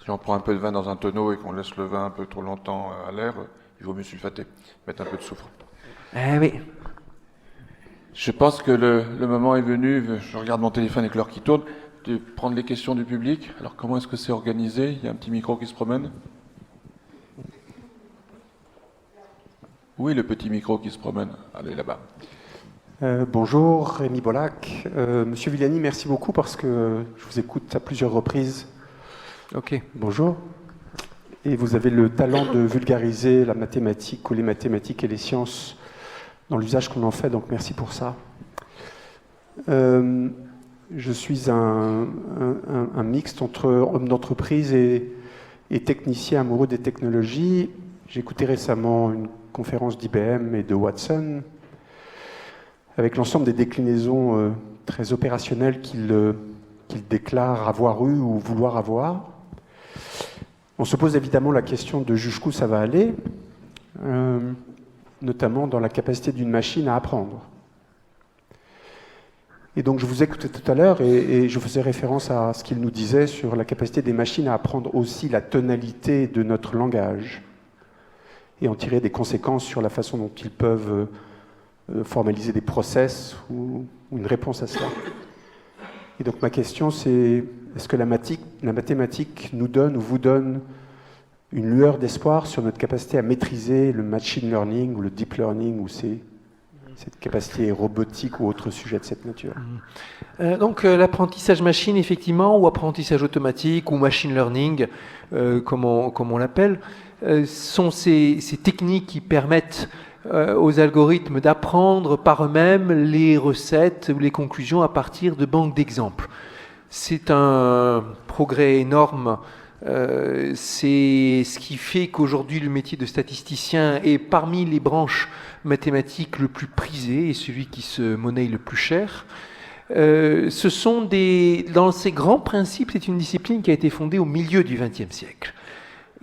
Speaker 1: Si on prend un peu de vin dans un tonneau et qu'on laisse le vin un peu trop longtemps à l'air, il vaut mieux sulfater, mettre un peu de soufre.
Speaker 2: Oui.
Speaker 1: Je pense que le moment est venu, je regarde mon téléphone avec l'heure qui tourne, de prendre les questions du public. Alors comment est-ce que c'est organisé ? Il y a un petit micro qui se promène ? Oui, le petit micro qui se promène. Allez, là-bas.
Speaker 3: Bonjour, Rémi Bollac. Monsieur Villani, merci beaucoup parce que je vous écoute à plusieurs reprises.
Speaker 2: Ok.
Speaker 3: Bonjour. Et vous avez le talent de vulgariser la mathématique ou les mathématiques et les sciences dans l'usage qu'on en fait, donc merci pour ça. Je suis un mixte entre homme d'entreprise et technicien amoureux des technologies. J'ai écouté récemment une conférence d'IBM et de Watson avec l'ensemble des déclinaisons très opérationnelles qu'ils déclarent avoir eu ou vouloir avoir. On se pose évidemment la question de jusqu'où ça va aller, notamment dans la capacité d'une machine à apprendre. Et donc je vous écoutais tout à l'heure et je faisais référence à ce qu'il nous disait sur la capacité des machines à apprendre aussi la tonalité de notre langage et en tirer des conséquences sur la façon dont ils peuvent formaliser des process ou une réponse à cela. Et donc ma question c'est, est-ce que la mathématique nous donne ou vous donne une lueur d'espoir sur notre capacité à maîtriser le machine learning ou le deep learning ou cette capacité robotique ou autre sujet de cette nature.
Speaker 2: Donc l'apprentissage machine, effectivement, ou apprentissage automatique, ou machine learning, comme on l'appelle, sont ces techniques qui permettent aux algorithmes d'apprendre par eux-mêmes les recettes ou les conclusions à partir de banques d'exemples. C'est un progrès énorme. C'est ce qui fait qu'aujourd'hui le métier de statisticien est parmi les branches mathématiques le plus prisé et celui qui se monnaie le plus cher. Ce sont dans ces grands principes, c'est une discipline qui a été fondée au milieu du XXe siècle,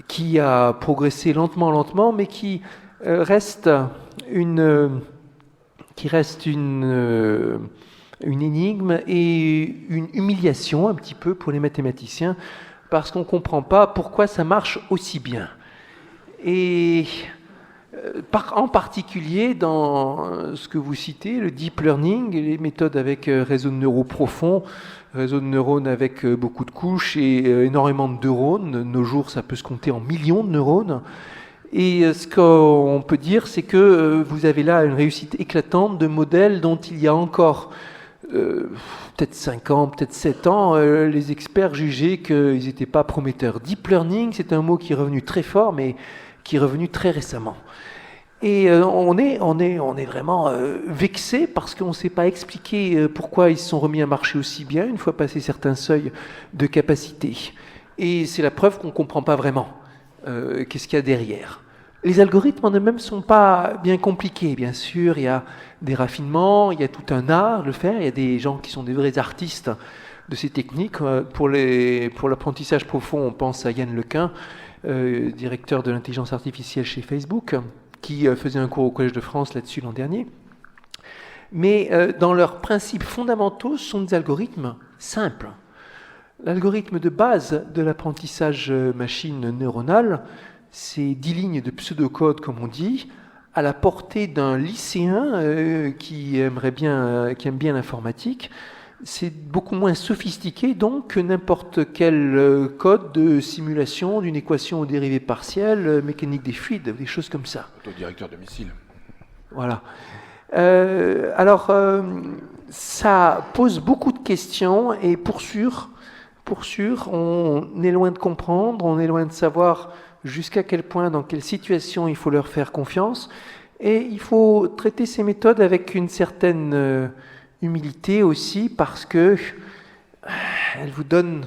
Speaker 2: qui a progressé lentement, mais qui reste une énigme et une humiliation un petit peu pour les mathématiciens, parce qu'on ne comprend pas pourquoi ça marche aussi bien. Et en particulier dans ce que vous citez, le deep learning, les méthodes avec réseau de neurones profond, réseau de neurones avec beaucoup de couches et énormément de neurones. De nos jours, ça peut se compter en millions de neurones. Et ce qu'on peut dire, c'est que vous avez là une réussite éclatante de modèles dont il y a encore peut-être 5 ans, peut-être 7 ans, les experts jugeaient qu'ils n'étaient pas prometteurs. Deep learning, c'est un mot qui est revenu très fort, mais qui est revenu très récemment. Et on est vraiment vexé parce qu'on ne sait pas expliquer pourquoi ils se sont remis à marcher aussi bien une fois passé certains seuils de capacité. Et c'est la preuve qu'on ne comprend pas vraiment qu'est-ce qu'il y a derrière. Les algorithmes en eux-mêmes ne sont pas bien compliqués, bien sûr. Il y a des raffinements, il y a tout un art de le faire. Il y a des gens qui sont des vrais artistes de ces techniques. Pour l'apprentissage profond, on pense à Yann Lequin, directeur de l'intelligence artificielle chez Facebook, qui faisait un cours au Collège de France là-dessus l'an dernier. Mais dans leurs principes fondamentaux, ce sont des algorithmes simples. L'algorithme de base de l'apprentissage machine neuronale, c'est 10 lignes de pseudocode, comme on dit, à la portée d'un lycéen qui aime bien l'informatique. C'est beaucoup moins sophistiqué donc que n'importe quel code de simulation d'une équation aux dérivées partielles, mécanique des fluides, des choses comme ça.
Speaker 1: Autodirecteur de missile.
Speaker 2: Voilà. Ça pose beaucoup de questions et pour sûr, on est loin de comprendre, on est loin de savoir jusqu'à quel point, dans quelle situation il faut leur faire confiance. Et il faut traiter ces méthodes avec une certaine humilité aussi, parce que elles vous donnent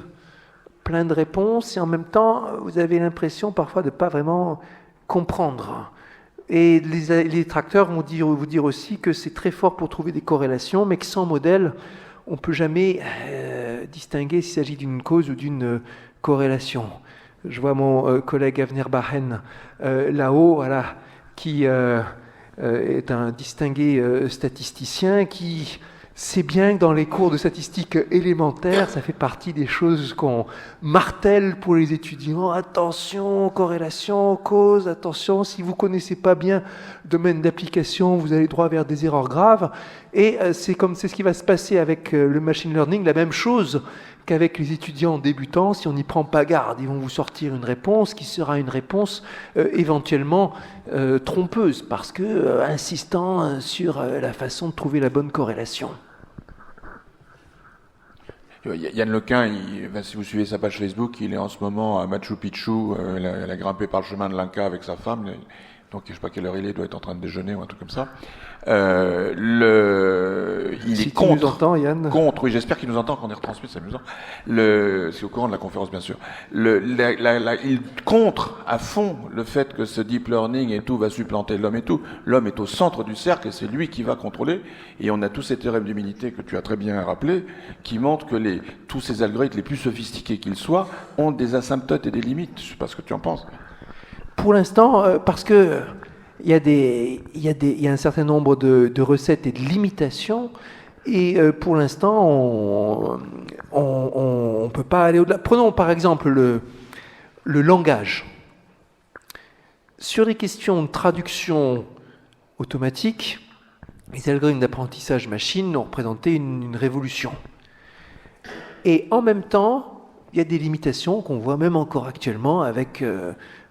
Speaker 2: plein de réponses et en même temps, vous avez l'impression parfois de ne pas vraiment comprendre. Et les détracteurs vont vous dire aussi que c'est très fort pour trouver des corrélations, mais que sans modèle, on ne peut jamais distinguer s'il s'agit d'une cause ou d'une corrélation. Je vois mon collègue Avner Bahen là-haut, voilà, qui est un distingué statisticien qui sait bien que dans les cours de statistiques élémentaires, ça fait partie des choses qu'on martèle pour les étudiants. Attention, corrélation, cause, attention, si vous ne connaissez pas bien le domaine d'application, vous allez droit vers des erreurs graves. Et c'est ce qui va se passer avec le machine learning, la même chose qu'avec les étudiants débutants. Si on n'y prend pas garde, ils vont vous sortir une réponse qui sera une réponse éventuellement trompeuse, parce que insistant sur la façon de trouver la bonne corrélation.
Speaker 1: Yann Lequin, si vous suivez sa page Facebook, il est en ce moment à Machu Picchu, elle a grimpé par le chemin de l'Inca avec sa femme, donc je ne sais pas quelle heure il doit être en train de déjeuner ou un truc comme ça. Il
Speaker 2: si
Speaker 1: est contre,
Speaker 2: nous entends, Yann.
Speaker 1: oui, j'espère qu'il nous entend, qu'on est retransmis, c'est amusant. C'est au courant de la conférence, bien sûr. Il contre à fond le fait que ce deep learning et tout va supplanter l'homme et tout. L'homme est au centre du cercle et c'est lui qui va contrôler. Et on a tous ces théorèmes d'humilité que tu as très bien rappelé, qui montrent que tous ces algorithmes, les plus sophistiqués qu'ils soient, ont des asymptotes et des limites. Je ne sais pas ce que tu en penses.
Speaker 2: Pour l'instant, parce que il y a un certain nombre de recettes et de limitations, et pour l'instant, on peut pas aller au-delà. Prenons par exemple le langage. Sur les questions de traduction automatique, les algorithmes d'apprentissage machine ont représenté une révolution. Et en même temps, il y a des limitations qu'on voit même encore actuellement avec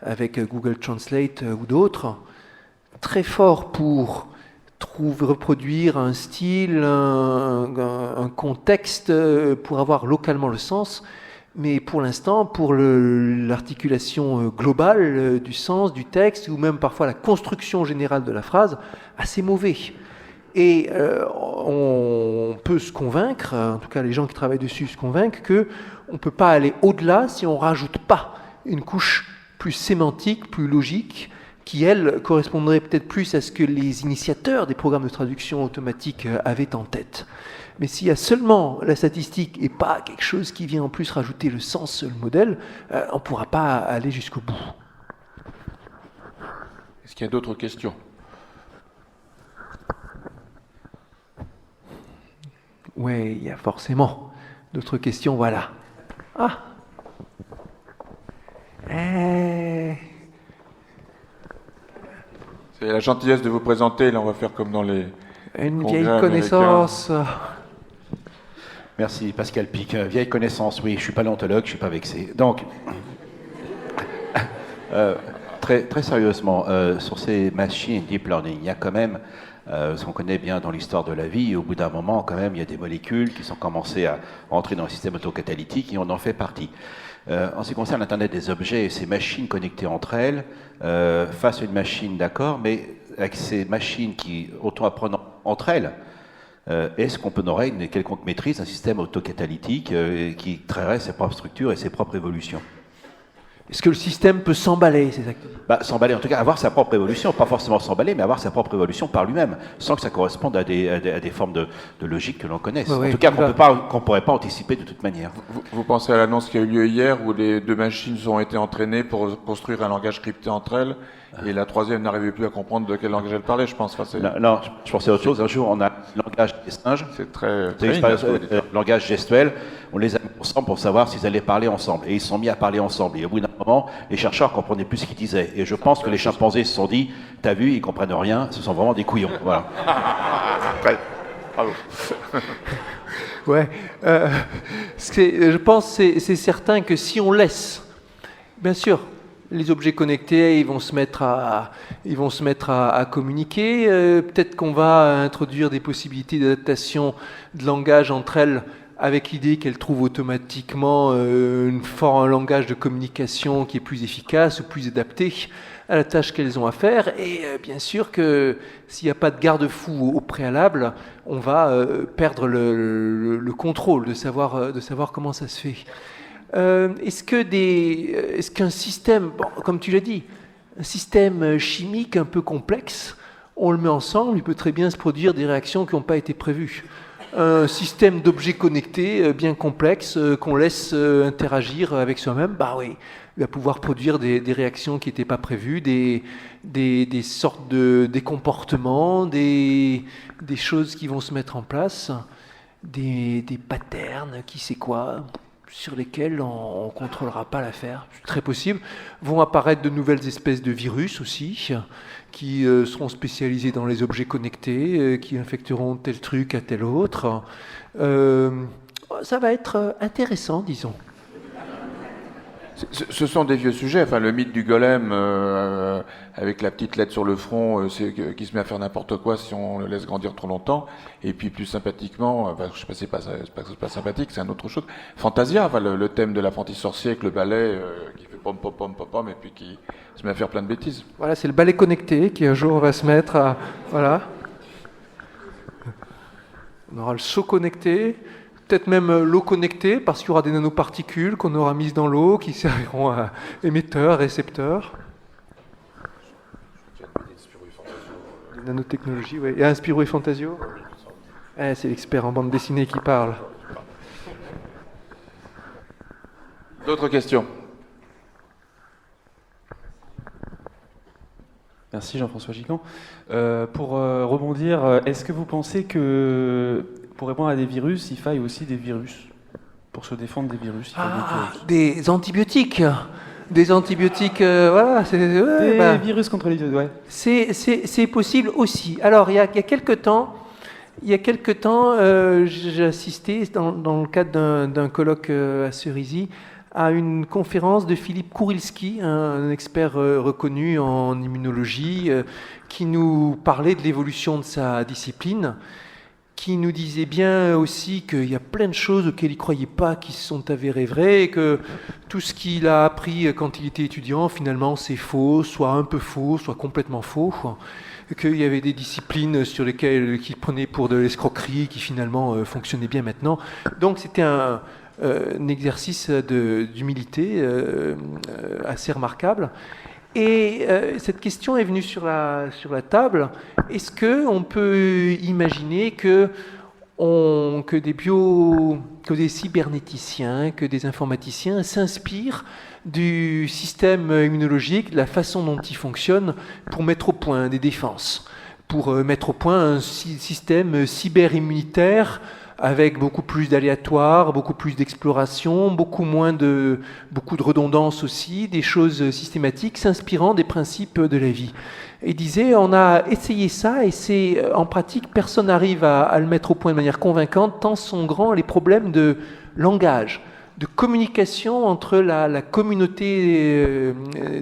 Speaker 2: avec Google Translate ou d'autres, très fort pour reproduire un style, un contexte, pour avoir localement le sens, mais pour l'instant, pour l'articulation globale du sens, du texte, ou même parfois la construction générale de la phrase, assez mauvais. Et on peut se convaincre, en tout cas les gens qui travaillent dessus se convainquent, qu'on ne peut pas aller au-delà si on ne rajoute pas une couche plus sémantique, plus logique, qui, elle, correspondrait peut-être plus à ce que les initiateurs des programmes de traduction automatique avaient en tête. Mais s'il y a seulement la statistique et pas quelque chose qui vient en plus rajouter le sens sur le modèle, on ne pourra pas aller jusqu'au bout.
Speaker 1: Est-ce qu'il y a d'autres questions ?
Speaker 2: Oui, il y a forcément d'autres questions, voilà. Ah
Speaker 1: C'est la gentillesse de vous présenter, là on va faire comme dans les
Speaker 2: Une
Speaker 1: congrès
Speaker 2: vieille
Speaker 1: américains.
Speaker 2: connaissance.
Speaker 4: Merci, Pascal Pic. Vieille connaissance, oui, je ne suis pas paléontologue, je ne suis pas vexé. Donc, très sérieusement, sur ces machines deep learning, il y a quand même, ce qu'on connaît bien dans l'histoire de la vie, au bout d'un moment, quand même, il y a des molécules qui sont commencées à entrer dans le système autocatalytique et on en fait partie. En ce qui concerne l'Internet des objets et ces machines connectées entre elles, face à une machine, d'accord, mais avec ces machines qui auto-apprennent entre elles, est-ce qu'on aurait une quelconque maîtrise d'un système autocatalytique qui créerait ses propres structures et ses propres évolutions?
Speaker 2: Est-ce que le système peut s'emballer, c'est ça que tu dis ?
Speaker 4: S'emballer, en tout cas, avoir sa propre évolution, pas forcément s'emballer, mais avoir sa propre évolution par lui-même, sans que ça corresponde à des formes de logique que l'on connaisse.
Speaker 2: Ouais,
Speaker 4: en
Speaker 2: ouais,
Speaker 4: tout cas, qu'on ne pourrait pas anticiper de toute manière.
Speaker 1: Vous pensez à l'annonce qui a eu lieu hier où les deux machines ont été entraînées pour construire un langage crypté entre elles et la troisième n'arrivait plus à comprendre de quel langage elle parlait, je pense. Enfin,
Speaker 4: non, je pensais à autre chose. Un jour, on a le langage des singes,
Speaker 1: c'est très...
Speaker 4: le langage gestuel, on les a mis ensemble pour savoir s'ils allaient parler ensemble. Et ils se sont mis à parler ensemble. Et au bout d'un moment, les chercheurs ne comprenaient plus ce qu'ils disaient. Et je pense que les chimpanzés se sont dit, t'as vu, ils ne comprennent rien, ce sont vraiment des couillons. Voilà.
Speaker 1: Bravo.
Speaker 2: Ouais. Je pense que c'est certain que si on laisse, bien sûr, les objets connectés, ils vont se mettre à communiquer. Peut-être qu'on va introduire des possibilités d'adaptation de langage entre elles, avec l'idée qu'elles trouvent automatiquement un langage de communication qui est plus efficace ou plus adapté à la tâche qu'elles ont à faire. Et bien sûr que s'il n'y a pas de garde-fou au préalable, on va perdre le contrôle de savoir comment ça se fait. Est-ce qu'un système, comme tu l'as dit, un système chimique un peu complexe, on le met ensemble, il peut très bien se produire des réactions qui n'ont pas été prévues. Un système d'objets connectés bien complexe qu'on laisse interagir avec soi-même, oui, il va pouvoir produire des réactions qui n'étaient pas prévues, des sortes des comportements, des choses qui vont se mettre en place, des patterns, qui sait quoi, sur lesquels on ne contrôlera pas l'affaire, c'est très possible. Vont apparaître de nouvelles espèces de virus aussi, qui seront spécialisés dans les objets connectés, qui infecteront tel truc à tel autre. Ça va être intéressant, disons.
Speaker 1: Ce sont des vieux sujets, enfin le mythe du golem avec la petite lettre sur le front qui se met à faire n'importe quoi si on le laisse grandir trop longtemps, et puis plus sympathiquement, je sais pas, c'est pas sympathique, c'est une autre chose. Fantasia, le thème de l'apprenti sorcier avec le balai qui fait pom pom pom pom pom et puis qui se met à faire plein de bêtises.
Speaker 2: Voilà, c'est le balai connecté qui un jour va se mettre à... Voilà. On aura le seau connecté. Peut-être même l'eau connectée, parce qu'il y aura des nanoparticules qu'on aura mises dans l'eau, qui serviront à émetteurs, récepteurs. Des nanotechnologies, oui. Il y a un Spirou et Fantasio. C'est l'expert en bande dessinée qui parle.
Speaker 1: D'autres questions?
Speaker 5: Merci Jean-François Gicquan. Pour rebondir, est-ce que vous pensez que pour répondre à des virus, il faille aussi des virus? Pour se défendre des virus, il faut
Speaker 2: des antibiotiques. Des antibiotiques, voilà.
Speaker 5: Des virus contre les virus, ouais.
Speaker 2: C'est possible aussi. Alors, il y a quelques temps, j'ai assisté, dans le cadre d'un colloque à Cerisy, à une conférence de Philippe Kourilski, un expert reconnu en immunologie, qui nous parlait de l'évolution de sa discipline, qui nous disait bien aussi qu'il y a plein de choses auxquelles il ne croyait pas qui se sont avérées vraies, et que tout ce qu'il a appris quand il était étudiant, finalement, c'est faux, soit un peu faux, soit complètement faux. Qu'il y avait des disciplines sur lesquelles qu'il prenait pour de l'escroquerie qui finalement fonctionnaient bien maintenant. Donc c'était un exercice d'humilité assez remarquable. Et cette question est venue sur la table. Est-ce qu'on peut imaginer que des cybernéticiens, que des informaticiens s'inspirent du système immunologique, de la façon dont il fonctionne, pour mettre au point des défenses, pour mettre au point un système cyber-immunitaire avec beaucoup plus d'aléatoires, beaucoup plus d'exploration, beaucoup de redondance aussi, des choses systématiques s'inspirant des principes de la vie. Il disait, on a essayé ça et en pratique, personne n'arrive à le mettre au point de manière convaincante, tant sont grands les problèmes de langage, de communication entre la communauté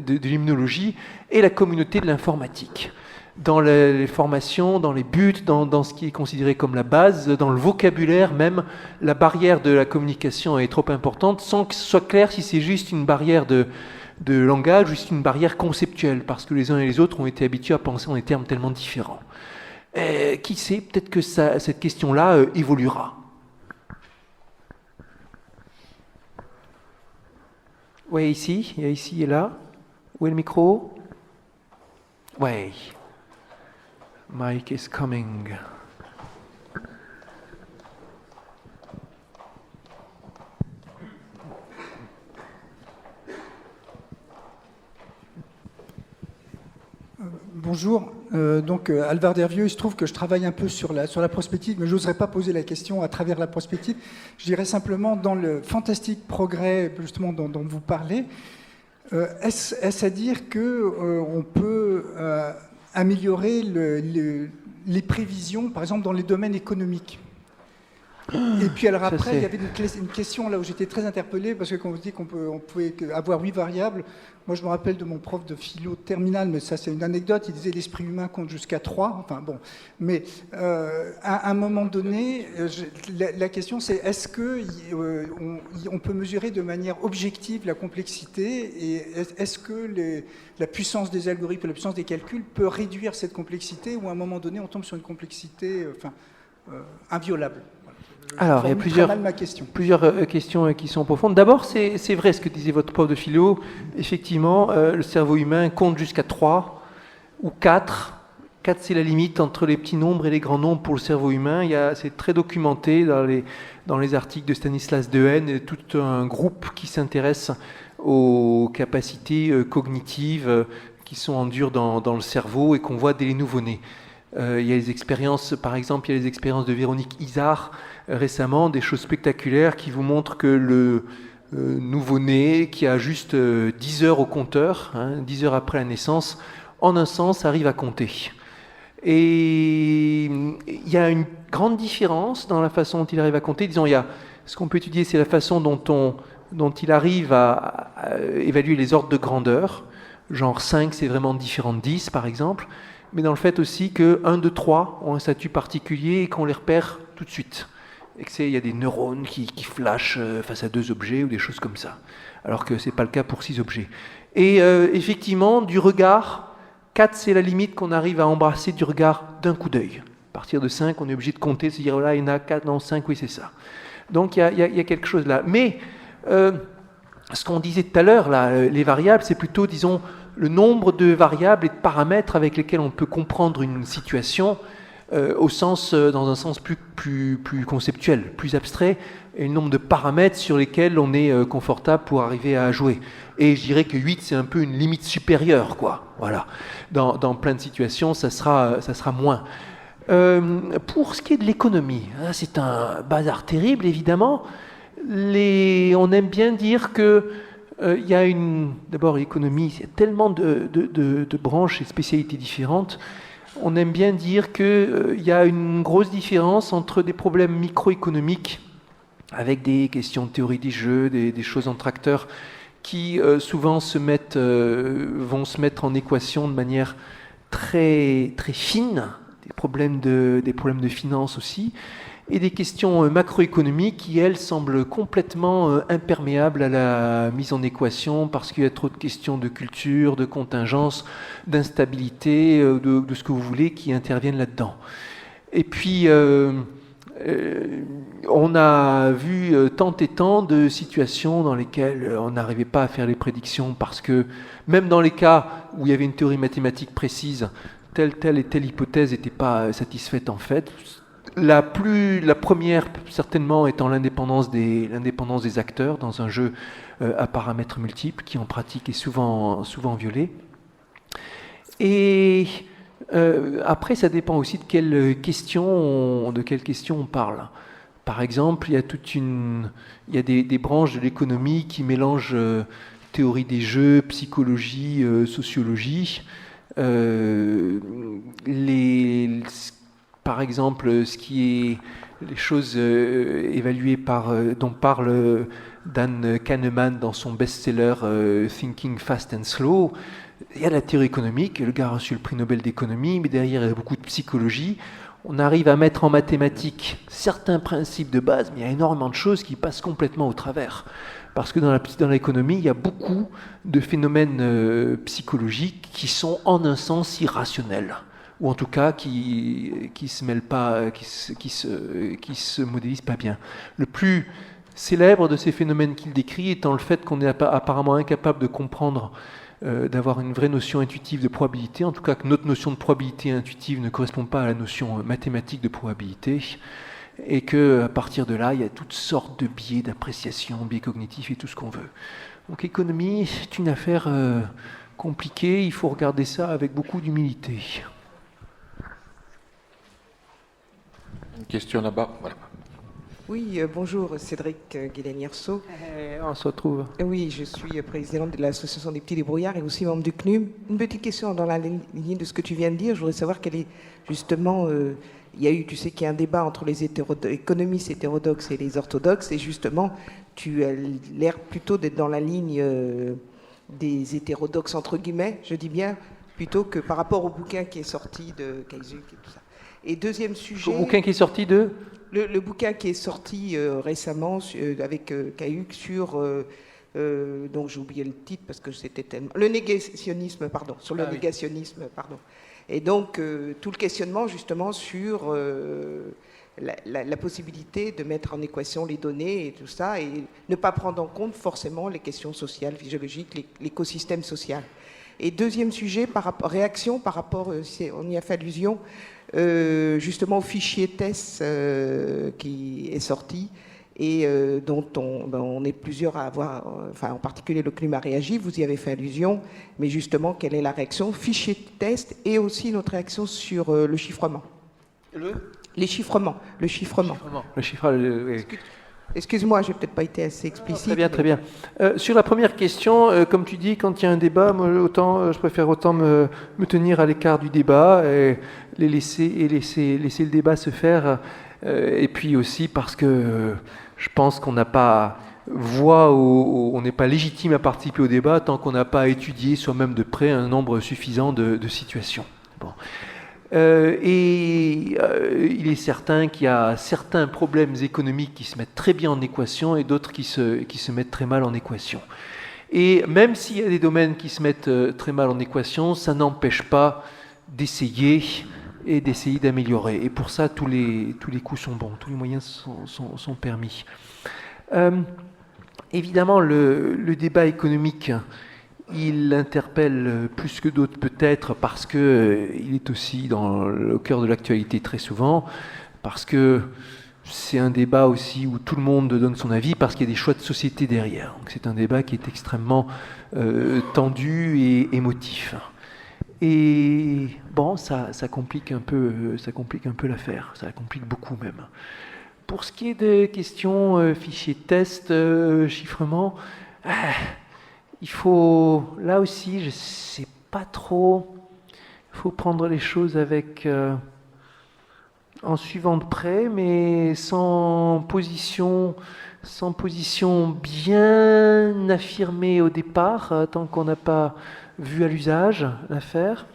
Speaker 2: de l'immunologie et la communauté de l'informatique. Dans les formations, dans les buts, dans ce qui est considéré comme la base, dans le vocabulaire même, la barrière de la communication est trop importante, sans que ce soit clair si c'est juste une barrière de langage ou juste une barrière conceptuelle, parce que les uns et les autres ont été habitués à penser en des termes tellement différents. Qui sait, peut-être que cette question-là évoluera. Oui, ici et là. Où est le micro? Oui. Mike is coming.
Speaker 6: Bonjour, donc Alvar Dervieux, il se trouve que je travaille un peu sur la prospective, mais je n'oserais pas poser la question à travers la prospective. Je dirais simplement, dans le fantastique progrès justement dont vous parlez, est-ce à dire qu'on peut améliorer les prévisions, par exemple dans les domaines économiques? Et puis alors après, il y avait une question là où j'étais très interpellé, parce que quand on dit qu'on pouvait avoir 8 variables, moi je me rappelle de mon prof de philo terminale, mais ça c'est une anecdote, il disait l'esprit humain compte jusqu'à 3, enfin bon. Mais à un moment donné, la question c'est est-ce qu'on peut mesurer de manière objective la complexité, et est-ce que la puissance des algorithmes, la puissance des calculs peut réduire cette complexité, ou à un moment donné on tombe sur une complexité inviolable?
Speaker 2: Alors, il y a plusieurs questions qui sont profondes. D'abord, c'est vrai ce que disait votre prof de philo. Effectivement, le cerveau humain compte jusqu'à 3 ou 4. 4, c'est la limite entre les petits nombres et les grands nombres pour le cerveau humain. C'est très documenté dans les articles de Stanislas Dehaene, et tout un groupe qui s'intéresse aux capacités cognitives qui sont en dur dans le cerveau et qu'on voit dès les nouveau-nés. Il y a les expériences, par exemple, il y a les expériences de Véronique Izard récemment, des choses spectaculaires qui vous montrent que le nouveau-né qui a juste 10 heures au compteur, 10 heures après la naissance, en un sens arrive à compter. Et il y a une grande différence dans la façon dont il arrive à compter. Disons, ce qu'on peut étudier, c'est la façon dont il arrive à évaluer les ordres de grandeur. Genre 5, c'est vraiment différent de 10, par exemple. Mais dans le fait aussi que 1, 2, 3 ont un statut particulier et qu'on les repère tout de suite. Et qu'il y a des neurones qui flashent face à 2 objets ou des choses comme ça. Alors que ce n'est pas le cas pour 6 objets. Et effectivement, du regard, 4, c'est la limite qu'on arrive à embrasser du regard d'un coup d'œil. À partir de 5, on est obligé de compter, de se dire, là, il y en a 4, non, 5, oui, c'est ça. Donc, il y a quelque chose là. Mais, ce qu'on disait tout à l'heure, là, les variables, c'est plutôt, disons, le nombre de variables et de paramètres avec lesquels on peut comprendre une situation dans un sens plus conceptuel, plus abstrait, et le nombre de paramètres sur lesquels on est confortable pour arriver à jouer. Et je dirais que 8, c'est un peu une limite supérieure, quoi. Voilà. Dans plein de situations, ça sera moins. Pour ce qui est de l'économie, c'est un bazar terrible, évidemment. On aime bien dire que il y a d'abord l'économie, il y a tellement de branches et de spécialités différentes. On aime bien dire qu'il y a une grosse différence entre des problèmes microéconomiques avec des questions de théorie des jeux, des choses entre acteurs qui souvent vont se mettre en équation de manière très, très fine, des problèmes de finance aussi, et des questions macroéconomiques qui, elles, semblent complètement imperméables à la mise en équation parce qu'il y a trop de questions de culture, de contingence, d'instabilité, de ce que vous voulez qui interviennent là-dedans. Et puis, on a vu tant et tant de situations dans lesquelles on n'arrivait pas à faire les prédictions parce que même dans les cas où il y avait une théorie mathématique précise, telle et telle hypothèse n'était pas satisfaite en fait. La première, certainement, étant l'indépendance des acteurs dans un jeu à paramètres multiples, qui en pratique est souvent violé. Et après, ça dépend aussi de quelle question on parle. Par exemple, il y a des branches de l'économie qui mélangent théorie des jeux, psychologie, sociologie. Par exemple, les choses évaluées dont parle Dan Kahneman dans son best-seller Thinking Fast and Slow, il y a la théorie économique, le gars a reçu le prix Nobel d'économie, mais derrière il y a beaucoup de psychologie. On arrive à mettre en mathématiques certains principes de base, mais il y a énormément de choses qui passent complètement au travers. Parce que dans l'économie, il y a beaucoup de phénomènes psychologiques qui sont en un sens irrationnels, ou en tout cas qui se mêlent pas, qui se modélisent pas bien. Le plus célèbre de ces phénomènes qu'il décrit étant le fait qu'on est apparemment incapable de comprendre, d'avoir une vraie notion intuitive de probabilité, en tout cas que notre notion de probabilité intuitive ne correspond pas à la notion mathématique de probabilité, et qu'à partir de là, il y a toutes sortes de biais d'appréciation, biais cognitifs et tout ce qu'on veut. Donc l'économie, c'est une affaire compliquée, il faut regarder ça avec beaucoup d'humilité.
Speaker 1: Une question là-bas, voilà.
Speaker 7: Oui, bonjour, Cédric Guélen-Yerso.
Speaker 2: On se retrouve.
Speaker 7: Oui, je suis présidente de l'Association des petits débrouillards et aussi membre du CNUM. Une petite question dans la lignée de ce que tu viens de dire. Je voudrais savoir quel est justement... il y a eu, tu sais qu'il y a un débat entre les économistes hétérodoxes et les orthodoxes, et justement, tu as l'air plutôt d'être dans la ligne des hétérodoxes, entre guillemets, je dis bien, plutôt que par rapport au bouquin qui est sorti de Kaizuk et tout ça. Et deuxième sujet...
Speaker 2: Le bouquin qui est sorti de...
Speaker 7: Le bouquin qui est sorti récemment avec Kaizuk sur... donc j'ai oublié le titre parce que c'était tellement... Le négationnisme, pardon, sur le négationnisme, pardon. Et donc, tout le questionnement, justement, sur la possibilité de mettre en équation les données et tout ça, et ne pas prendre en compte forcément les questions sociales, physiologiques, l'écosystème social. Et deuxième sujet, réaction par rapport, on y a fait allusion, justement au fichier TESS qui est sorti, et dont on est plusieurs à avoir, enfin en particulier le CNUM a réagi, vous y avez fait allusion, mais justement, quelle est la réaction? Fichier de test et aussi notre réaction sur le chiffrement. Le chiffrement. Le chiffrement.
Speaker 2: Le chiffrage, oui.
Speaker 7: Excuse-moi, j'ai peut-être pas été assez explicite.
Speaker 2: Très bien, très bien. Sur la première question, comme tu dis, quand il y a un débat, moi, je préfère autant me tenir à l'écart du débat et laisser le débat se faire. Et puis aussi parce que je pense qu'on n'a pas on n'est pas légitime à participer au débat tant qu'on n'a pas étudié soi-même de près un nombre suffisant de situations. Bon. Il est certain qu'il y a certains problèmes économiques qui se mettent très bien en équation et d'autres qui se mettent très mal en équation. Et même s'il y a des domaines qui se mettent très mal en équation, ça n'empêche pas d'essayer d'améliorer. Et pour ça, tous les coups sont bons, tous les moyens sont permis. Évidemment, le débat économique, il interpelle plus que d'autres peut-être parce qu'il est aussi au cœur de l'actualité très souvent, parce que c'est un débat aussi où tout le monde donne son avis, parce qu'il y a des choix de société derrière. Donc c'est un débat qui est extrêmement tendu et émotif. Et bon, ça complique un peu l'affaire, ça la complique beaucoup même. Pour ce qui est des questions fichiers test, chiffrement, il faut, là aussi, je ne sais pas trop, il faut prendre les choses avec en suivant de près, mais sans position bien affirmée au départ, tant qu'on n'a pas vu à l'usage l'affaire.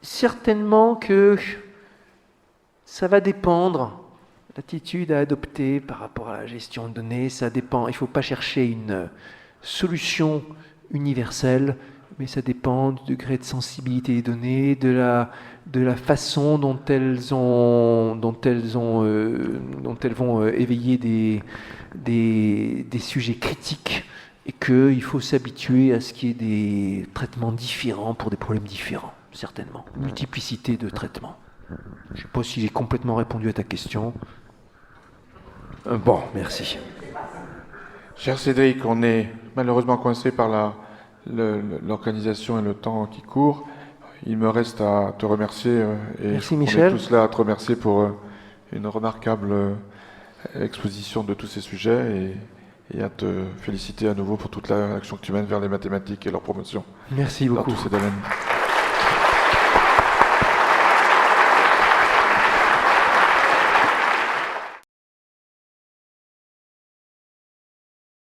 Speaker 2: Certainement que ça va dépendre. L'attitude à adopter par rapport à la gestion de données, ça dépend. Il ne faut pas chercher une solution universelle, mais ça dépend du degré de sensibilité des données, de la façon dont elles vont éveiller des sujets critiques, et qu'il faut s'habituer à ce qu'il y ait des traitements différents pour des problèmes différents, certainement. Multiplicité de traitements. Je ne sais pas si j'ai complètement répondu à ta question. Bon, merci.
Speaker 1: Cher Cédric, on est malheureusement coincé par l'organisation et le temps qui court. Il me reste à te remercier et
Speaker 2: merci,
Speaker 1: on
Speaker 2: Michel.
Speaker 1: est tous là à te remercier pour une remarquable exposition de tous ces sujets et à te féliciter à nouveau pour toute l'action que tu mènes vers les mathématiques et leur promotion.
Speaker 2: Merci beaucoup.
Speaker 1: Dans tous ces domaines.